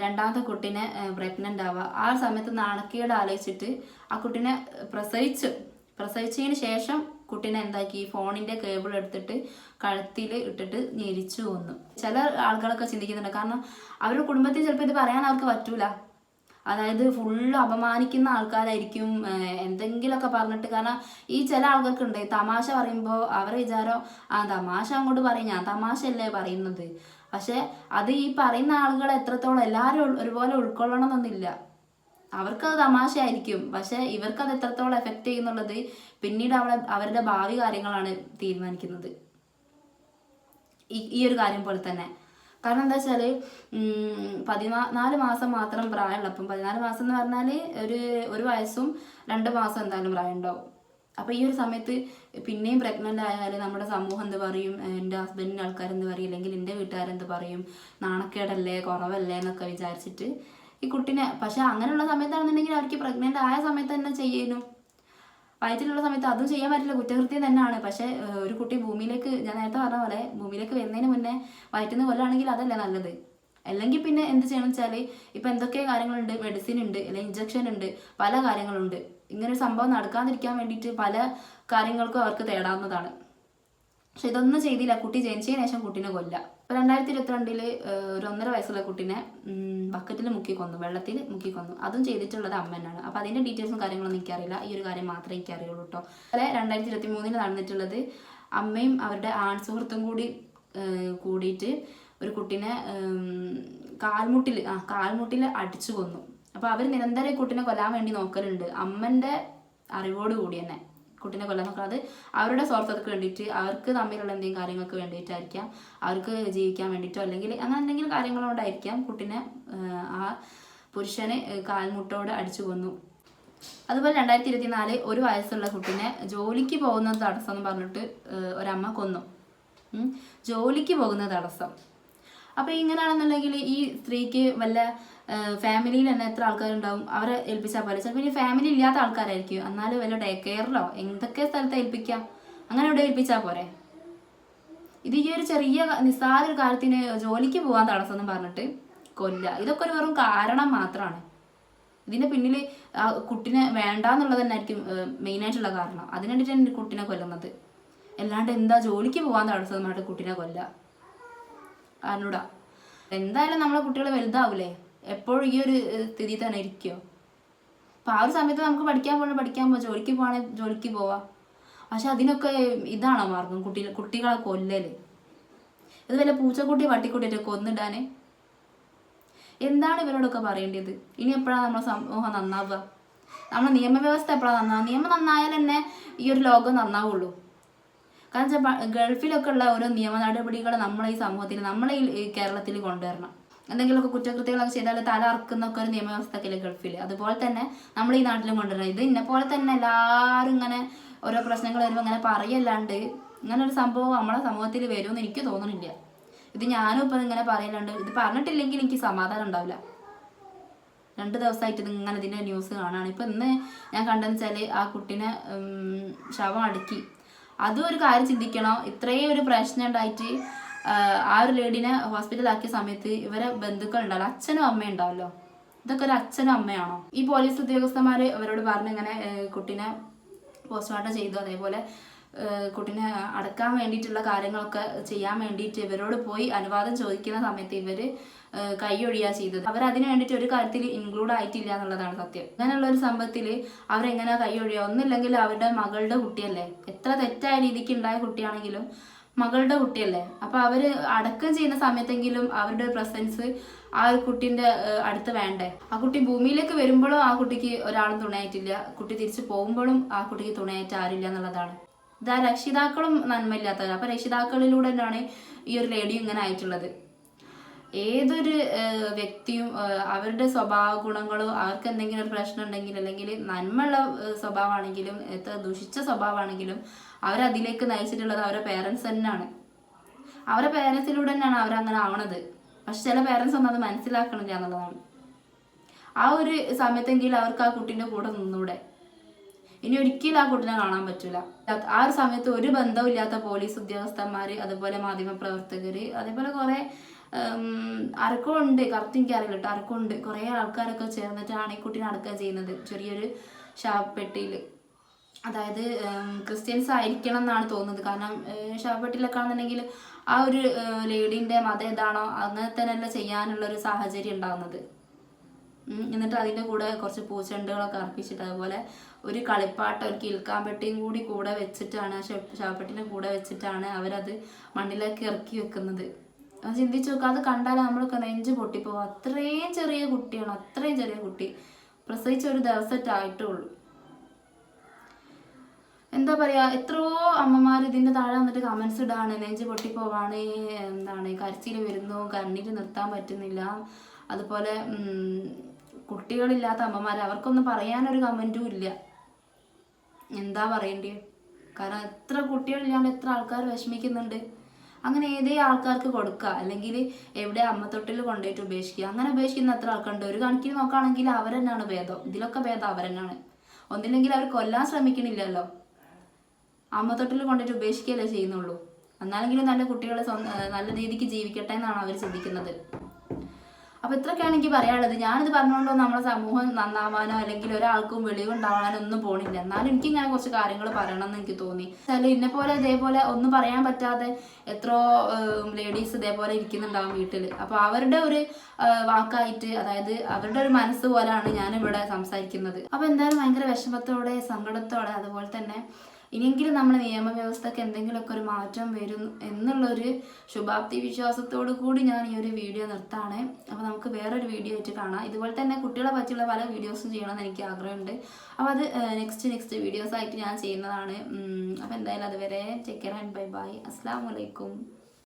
രണ്ടാമത്തെ കുട്ടീനെ പ്രഗ്നൻ്റ് ആവുക. ആ സമയത്ത് നാണക്കേട് ആലോചിച്ചിട്ട് ആ കുട്ടീനെ പ്രസവിച്ചതിന് ശേഷം കുട്ടീനെ എന്താക്കി, ഫോണിൻ്റെ കേബിൾ എടുത്തിട്ട് കഴുത്തിൽ ഇട്ടിട്ട് ഞെരിച്ചു കൊന്നു. ചില ആളുകളൊക്കെ ചിന്തിക്കുന്നുണ്ട്, കാരണം അവരുടെ കുടുംബത്തിൽ ചിലപ്പോൾ ഇത് പറയാൻ അവർക്ക് പറ്റൂല. അതായത് ഫുള്ള് അപമാനിക്കുന്ന ആൾക്കാരായിരിക്കും എന്തെങ്കിലുമൊക്കെ പറഞ്ഞിട്ട്. കാരണം ഈ ചില ആൾക്കാർക്കുണ്ട് തമാശ പറയുമ്പോൾ അവരുടെ വിചാരം തമാശ അങ്ങോട്ട് പറയും, ഞാൻ തമാശയല്ലേ പറയുന്നത്. പക്ഷെ അത് ഈ പറയുന്ന ആളുകൾ എത്രത്തോളം എല്ലാവരും ഒരുപോലെ ഉൾക്കൊള്ളണം എന്നൊന്നുമില്ല. അവർക്കത് തമാശയായിരിക്കും, പക്ഷെ ഇവർക്കത് എത്രത്തോളം എഫക്റ്റ് ചെയ്യുന്നുള്ളത് പിന്നീട് അവരുടെ ഭാവി കാര്യങ്ങളാണ് തീരുമാനിക്കുന്നത്. ഈ ഒരു കാര്യം പോലെ തന്നെ. കാരണം എന്താ വെച്ചാൽ 14 മാസം മാത്രം പ്രായമുള്ളപ്പം, 14 മാസം എന്ന് പറഞ്ഞാൽ ഒരു വയസ്സും 2 മാസം എന്തായാലും പ്രായം ഉണ്ടാവും. അപ്പോൾ ഈ ഒരു സമയത്ത് പിന്നെയും പ്രഗ്നൻ്റ് ആയാൽ നമ്മുടെ സമൂഹം എന്ത് പറയും, എൻ്റെ ഹസ്ബൻഡിൻ്റെ ആൾക്കാരെന്ത് പറയും, അല്ലെങ്കിൽ എൻ്റെ വീട്ടുകാരെന്ത് പറയും, നാണക്കേടല്ലേ കുറവല്ലേ എന്നൊക്കെ വിചാരിച്ചിട്ട് ഈ കുട്ടീനെ. പക്ഷെ അങ്ങനെയുള്ള സമയത്താണെന്നുണ്ടെങ്കിൽ അവർക്ക് പ്രഗ്നൻ്റ് ആയ സമയത്ത് തന്നെ ചെയ്യുന്നു, വയറ്റിലുള്ള സമയത്ത് അതും ചെയ്യാൻ പറ്റില്ല, കുറ്റകൃത്യം തന്നെയാണ്. പക്ഷെ ഒരു കുട്ടി ഭൂമിയിലേക്ക്, ഞാൻ നേരത്തെ പറഞ്ഞ പോലെ ഭൂമിയിലേക്ക് വരുന്നതിന് മുന്നേ വയറ്റിൽ നിന്ന് കൊല്ലാണെങ്കിൽ അതല്ലേ നല്ലത്. അല്ലെങ്കിൽ പിന്നെ എന്ത് ചെയ്യണം വെച്ചാൽ ഇപ്പം എന്തൊക്കെ കാര്യങ്ങളുണ്ട്, മെഡിസിൻ ഉണ്ട്, അല്ലെങ്കിൽ ഇഞ്ചക്ഷൻ ഉണ്ട്, പല കാര്യങ്ങളുണ്ട്. ഇങ്ങനൊരു സംഭവം നടക്കാതിരിക്കാൻ വേണ്ടിയിട്ട് പല കാര്യങ്ങൾക്കും അവർക്ക് തേടാവുന്നതാണ്. പക്ഷെ ഇതൊന്നും ചെയ്തില്ല, കുട്ടി ജനിച്ചതിന് ശേഷം കുട്ടീനെ കൊല്ല. ഇപ്പം 2022 ഒരു 1.5 വയസ്സുള്ള കുട്ടീനെ ബക്കറ്റിൽ മുക്കി കൊന്നു, വെള്ളത്തിൽ മുക്കി കൊന്നു. അതും ചെയ്തിട്ടുള്ളത് അമ്മ തന്നെയാണ്. അപ്പോൾ അതിൻ്റെ ഡീറ്റെയിൽസും കാര്യങ്ങളൊന്നും എനിക്കറിയില്ല, ഈ ഒരു കാര്യം മാത്രമേ എനിക്കറിയുള്ളൂ കേട്ടോ. അതുപോലെ 2023 നടന്നിട്ടുള്ളത് അമ്മയും അവരുടെ ആൺ സുഹൃത്തും കൂടിയിട്ട് ഒരു കുട്ടീനെ കാൽമുട്ടിൽ അടിച്ചു കൊന്നു. അപ്പോൾ അവർ നിരന്തരം ഈ കുട്ടീനെ കൊല്ലാൻ വേണ്ടി നോക്കലുണ്ട്, അമ്മൻ്റെ അറിവോട് കൂടി തന്നെ കുട്ടീനെ കൊല്ലാൻ നോക്കുക. അത് അവരുടെ സ്വാർത്ഥതയ്ക്ക് വേണ്ടിയിട്ട്, അവർക്ക് തമ്മിലുള്ള എന്തെങ്കിലും കാര്യങ്ങൾക്ക് വേണ്ടിയിട്ടായിരിക്കാം, അവർക്ക് ജീവിക്കാൻ വേണ്ടിയിട്ടോ അല്ലെങ്കിൽ അങ്ങനെ എന്തെങ്കിലും കാര്യങ്ങളുകൊണ്ടായിരിക്കാം കുട്ടീനെ ആ പുരുഷനെ കാൽമുട്ടോട് അടിച്ചു കൊന്നു. അതുപോലെ 2024 1 വയസ്സുള്ള കുട്ടീനെ ജോലിക്ക് പോകുന്നത് തടസ്സം എന്ന് പറഞ്ഞിട്ട് ഒരമ്മ കൊന്നു. ജോലിക്ക് പോകുന്ന തടസ്സം. അപ്പോൾ ഇങ്ങനെയാണെന്നുണ്ടെങ്കിൽ ഈ സ്ത്രീക്ക് വല്ല ഫാമിലിയിൽ തന്നെ എത്ര ആൾക്കാരുണ്ടാവും, അവരെ ഏൽപ്പിച്ചാൽ പോലെ. ചിലപ്പോൾ ഇനി ഫാമിലി ഇല്ലാത്ത ആൾക്കാരായിരിക്കും, എന്നാലും വല്ല ഡേ കെയറിലോ എന്തൊക്കെ സ്ഥലത്ത് ഏൽപ്പിക്കാം, അങ്ങനെ ഇവിടെ ഏൽപ്പിച്ചാൽ പോരെ. ഇത് ഈ ഒരു ചെറിയ നിസ്സാര ഒരു കാര്യത്തിന് ജോലിക്ക് പോകാൻ തടസ്സം എന്ന് പറഞ്ഞിട്ട് കൊല്ല. ഇതൊക്കെ ഒരു വെറും കാരണം മാത്രമാണ്. ഇതിൻ്റെ പിന്നിൽ കുട്ടീനെ വേണ്ടാന്നുള്ളത് തന്നെ ആയിരിക്കും മെയിനായിട്ടുള്ള കാരണം. അതിന് വേണ്ടിയിട്ടാണ് കുട്ടീനെ കൊല്ലുന്നത്. അല്ലാണ്ട് എന്താ ജോലിക്ക് പോകാൻ തടസ്സം എന്ന് പറഞ്ഞിട്ട് കുട്ടീനെ കൊല്ല അറിഞ്ഞൂടാ. എന്തായാലും നമ്മളെ കുട്ടികൾ വലുതാവൂലേ, എപ്പോഴും ഈ ഒരു സ്ഥിതി തന്നെ ഇരിക്കുമോ. അപ്പം ആ ഒരു സമയത്ത് നമുക്ക് പഠിക്കാൻ പോകാം, ജോലിക്ക് പോകണമെങ്കിൽ ജോലിക്ക് പോവാം. പക്ഷെ അതിനൊക്കെ ഇതാണോ മാർഗം, കുട്ടികളെ കൊല്ലല്? ഇത് വല്ല പൂച്ചക്കുട്ടി പട്ടിക്കുട്ടിയൊക്കെ കൊന്നിടാൻ എന്താണ് ഇവരോടൊക്കെ പറയേണ്ടത്? ഇനി എപ്പോഴാണ് നമ്മളെ സമൂഹം നന്നാവുക? നമ്മുടെ നിയമവ്യവസ്ഥ എപ്പോഴാണ് നന്നാവുക? നിയമം നന്നായാൽ തന്നെ ഈ ഒരു ലോകം നന്നാവുള്ളൂ. കാരണം വെച്ചാൽ ഗൾഫിലൊക്കെ ഉള്ള ഓരോ നിയമ നടപടികൾ നമ്മളെ ഈ സമൂഹത്തിൽ, നമ്മളെ ഈ കേരളത്തിൽ കൊണ്ടുവരണം. എന്തെങ്കിലുമൊക്കെ കുറ്റകൃത്യങ്ങളൊക്കെ ചെയ്താൽ തല അറക്കുന്നൊക്കെ ഒരു നിയമവ്യവസ്ഥക്കില്ല ഗൾഫിൽ. അതുപോലെ തന്നെ നമ്മൾ ഈ നാട്ടിലും കൊണ്ടുവരണം. ഇത് ഇന്നെ പോലെ തന്നെ എല്ലാവരും ഇങ്ങനെ ഓരോ പ്രശ്നങ്ങൾ വരുമ്പോൾ ഇങ്ങനെ പറയല്ലാണ്ട് ഇങ്ങനെ ഒരു സംഭവം നമ്മളെ സമൂഹത്തിൽ വരുമെന്ന് എനിക്ക് തോന്നുന്നില്ല. ഇത് ഞാനും ഇപ്പം ഇങ്ങനെ പറയലുണ്ട്. ഇത് പറഞ്ഞിട്ടില്ലെങ്കിൽ എനിക്ക് സമാധാനം ഉണ്ടാവില്ല. 2 ദിവസമായിട്ട് ഇങ്ങനെ ഇതിൻ്റെ ന്യൂസ് കാണുകയാണ്. ഇപ്പം ഇന്ന് ഞാൻ കണ്ടെന്ന് വെച്ചാൽ ആ കുട്ടീനെ ശവം അടുക്കി. അതും ഒരു കാര്യം ചിന്തിക്കണം. ഇത്രയും ഒരു പ്രശ്നം ഉണ്ടായിട്ട് ആ ഒരു ലേഡീനെ ഹോസ്പിറ്റലാക്കിയ സമയത്ത് ഇവരെ ബന്ധുക്കൾ ഉണ്ടാവില്ല, അച്ഛനും അമ്മയും ഉണ്ടാവല്ലോ. ഇതൊക്കെ ഒരു അച്ഛനും അമ്മയാണോ? ഈ പോലീസ് ഉദ്യോഗസ്ഥന്മാർ ഇവരോട് പറഞ്ഞ് ഇങ്ങനെ കുട്ടീനെ പോസ്റ്റ്മോർട്ടം ചെയ്തു, അതേപോലെ കുട്ടീനെ അടക്കാൻ വേണ്ടിയിട്ടുള്ള കാര്യങ്ങളൊക്കെ ചെയ്യാൻ വേണ്ടിയിട്ട് ഇവരോട് പോയി അനുവാദം ചോദിക്കുന്ന സമയത്ത് ഇവർ കൈയൊഴിയാ ചെയ്തത്. അവരതിന് വേണ്ടിയിട്ട് ഒരു കാര്യത്തിൽ ഇൻക്ലൂഡ് ആയിട്ടില്ല എന്നുള്ളതാണ് സത്യം. അങ്ങനെയുള്ള ഒരു സംഭവത്തിൽ അവരെങ്ങനെ കൈയൊഴിയുക? ഒന്നുമില്ലെങ്കിൽ അവരുടെ മകളുടെ കുട്ടിയല്ലേ, എത്ര തെറ്റായ രീതിക്ക് ഉണ്ടായ കുട്ടിയാണെങ്കിലും മകളുടെ കുട്ടിയല്ലേ. അപ്പൊ അവര് അടക്കം ചെയ്യുന്ന സമയത്തെങ്കിലും അവരുടെ പ്രസൻസ് ആ ഒരു കുട്ടീൻ്റെ അടുത്ത് വേണ്ടേ? ആ കുട്ടി ഭൂമിയിലേക്ക് വരുമ്പോഴും ആ കുട്ടിക്ക് ഒരാളും തുണയായിട്ടില്ല, കുട്ടി തിരിച്ചു പോകുമ്പോഴും ആ കുട്ടിക്ക് തുണയായിട്ട് ആരില്ല എന്നുള്ളതാണ്. ഇതാ രക്ഷിതാക്കളും നന്മയില്ലാത്തവർ. അപ്പൊ രക്ഷിതാക്കളിലൂടെ തന്നെയാണ് ഈ ഒരു ലേഡിയും ഇങ്ങനെ ആയിട്ടുള്ളത്. ഏതൊരു വ്യക്തിയും അവരുടെ സ്വഭാവ ഗുണങ്ങളോ, അവർക്ക് എന്തെങ്കിലും ഒരു പ്രശ്നം ഉണ്ടെങ്കിൽ, അല്ലെങ്കിൽ നന്മയുള്ള സ്വഭാവമാണെങ്കിലും എത്ര ദുഷിച്ച സ്വഭാവമാണെങ്കിലും അവരതിലേക്ക് നയിച്ചിട്ടുള്ളത് അവരുടെ പേരൻസ് തന്നെയാണ്. അവരുടെ പേരൻസിലൂടെ തന്നെയാണ് അവരങ്ങനെ ആവണത്. പക്ഷെ ചില പേരൻസ് ഒന്നും അത് മനസ്സിലാക്കണില്ല എന്നുള്ളതാണ്. ആ ഒരു സമയത്തെങ്കിലും അവർക്ക് ആ കുട്ടീൻ്റെ കൂടെ നിന്നൂടെ? ഇനി ഒരിക്കലും ആ കുട്ടീനെ കാണാൻ പറ്റൂല. ആ ഒരു സമയത്ത് ഒരു ബന്ധമില്ലാത്ത പോലീസ് ഉദ്യോഗസ്ഥന്മാര്, അതുപോലെ മാധ്യമപ്രവർത്തകര്, അതേപോലെ കുറെ ആർക്കും ഉണ്ട്, കറക്റ്റ് എനിക്കറിയില്ല കേട്ടോ, ആർക്കും ഉണ്ട്, കുറെ ആൾക്കാരൊക്കെ ചേർന്നിട്ടാണ് ഈ കുട്ടീനെ അടക്കം ചെയ്യുന്നത് ചെറിയൊരു ശവപ്പെട്ടിയിൽ. അതായത് ക്രിസ്ത്യൻസ് ആയിരിക്കണം എന്നാണ് തോന്നുന്നത്. കാരണം ശവപ്പെട്ടിയിലൊക്കെ ആണെന്നുണ്ടെങ്കിൽ ആ ഒരു ലേഡീൻ്റെ മതം ഏതാണോ അങ്ങനെ തന്നെയല്ല ചെയ്യാനുള്ളൊരു സാഹചര്യം ഉണ്ടാകുന്നത്. എന്നിട്ട് അതിൻ്റെ കൂടെ കുറച്ച് പൂച്ചെണ്ടുകളൊക്കെ അർപ്പിച്ചിട്ട്, അതുപോലെ ഒരു കളിപ്പാട്ടം, ഒരു കിൽക്കാമ്പെട്ടിയും കൂടി കൂടെ വെച്ചിട്ടാണ്, ശവപ്പെട്ടിൻ്റെ കൂടെ വെച്ചിട്ടാണ് അവരത് മണ്ണിലേക്ക് ഇറക്കി വെക്കുന്നത്. അത് ചിന്തിച്ചു നോക്കുക. അത് കണ്ടാൽ നമ്മളൊക്കെ നെഞ്ച് പൊട്ടിപ്പോകും. അത്രയും ചെറിയ കുട്ടിയാണ്, അത്രയും ചെറിയ കുട്ടി, പ്രസവിച്ച ഒരു ദിവസമായിട്ടുള്ളൂ. എന്താ പറയുക, എത്രയോ അമ്മമാർ ഇതിൻ്റെ താഴെ വന്നിട്ട് കമൻസ് ഇടാണ്, നെഞ്ച് പൊട്ടിപ്പോവാണ്, എന്താണ് കരച്ചിൽ വരുന്നു, കണ്ണീര് നിർത്താൻ പറ്റുന്നില്ല. അതുപോലെ കുട്ടികളില്ലാത്ത അമ്മമാർ, അവർക്കൊന്നും പറയാനൊരു കമൻറ്റും ഇല്ല. എന്താ പറയേണ്ടത്? കാരണം എത്ര കുട്ടികളില്ലാണ്ട് എത്ര ആൾക്കാർ വിഷമിക്കുന്നുണ്ട്. അങ്ങനെ ഏതേ ആൾക്കാർക്ക് കൊടുക്കുക, അല്ലെങ്കിൽ എവിടെ അമ്മത്തൊട്ടിൽ കൊണ്ടുപോയിട്ട് ഉപേക്ഷിക്കുക. അങ്ങനെ ഉപേക്ഷിക്കുന്ന എത്ര ആൾക്കുണ്ട്? ഒരു കണക്കിന് നോക്കുകയാണെങ്കിൽ അവരെന്നാണ് ഭേദം. ഇതിലൊക്കെ ഭേദം അവരെന്നാണ്. ഒന്നില്ലെങ്കിൽ അവർ കൊല്ലാൻ ശ്രമിക്കണില്ലല്ലോ, അമ്മത്തൊട്ടിൽ കൊണ്ടിട്ട് ഉപേക്ഷിക്കുകയല്ലേ ചെയ്യുന്നുള്ളൂ. എന്നാലെങ്കിലും നല്ല കുട്ടികളെ നല്ല രീതിക്ക് ജീവിക്കട്ടെ എന്നാണ് അവർ ചിന്തിക്കുന്നത്. അപ്പോൾ ഇത്രയൊക്കെയാണ് എനിക്ക് പറയാനുള്ളത്. ഞാനിത് പറഞ്ഞുകൊണ്ടോ നമ്മളെ സമൂഹം നന്നാവാനോ അല്ലെങ്കിൽ ഒരാൾക്കും വെളിവുണ്ടാവാനോ ഒന്നും പോണില്ല. എന്നാലും എനിക്ക് ഇങ്ങനെ കുറച്ച് കാര്യങ്ങൾ പറയണമെന്ന് എനിക്ക് തോന്നി. ചില ഇന്നെപ്പോലെ ഇതേപോലെ ഒന്നും പറയാൻ പറ്റാതെ എത്രയോ ലേഡീസ് ഇതേപോലെ ഇരിക്കുന്നുണ്ടാവും വീട്ടിൽ. അപ്പോൾ അവരുടെ ഒരു വാക്കായിട്ട്, അതായത് അവരുടെ ഒരു മനസ്സ് പോലെയാണ് ഞാനിവിടെ സംസാരിക്കുന്നത്. അപ്പോൾ എന്തായാലും ഭയങ്കര വിഷമത്തോടെ, സങ്കടത്തോടെ, അതുപോലെ തന്നെ ഇനിയെങ്കിലും നമ്മുടെ നിയമവ്യവസ്ഥക്ക് എന്തെങ്കിലുമൊക്കെ ഒരു മാറ്റം വരും എന്നുള്ളൊരു ശുഭാപ്തി വിശ്വാസത്തോടു കൂടി ഞാൻ ഈ ഒരു വീഡിയോ നിർത്താണ്. അപ്പോൾ നമുക്ക് വേറൊരു വീഡിയോ ആയിട്ട് കാണാം. ഇതുപോലെ തന്നെ കുട്ടികളെ പറ്റിയുള്ള പല വീഡിയോസും ചെയ്യണമെന്ന് എനിക്ക് ആഗ്രഹമുണ്ട്. അപ്പോൾ അത് നെക്സ്റ്റ് വീഡിയോസ് ആയിട്ട് ഞാൻ ചെയ്യുന്നതാണ്. അപ്പോൾ എന്തായാലും അതുവരെ take care and bye bye. അസ്സലാമു അലൈക്കും.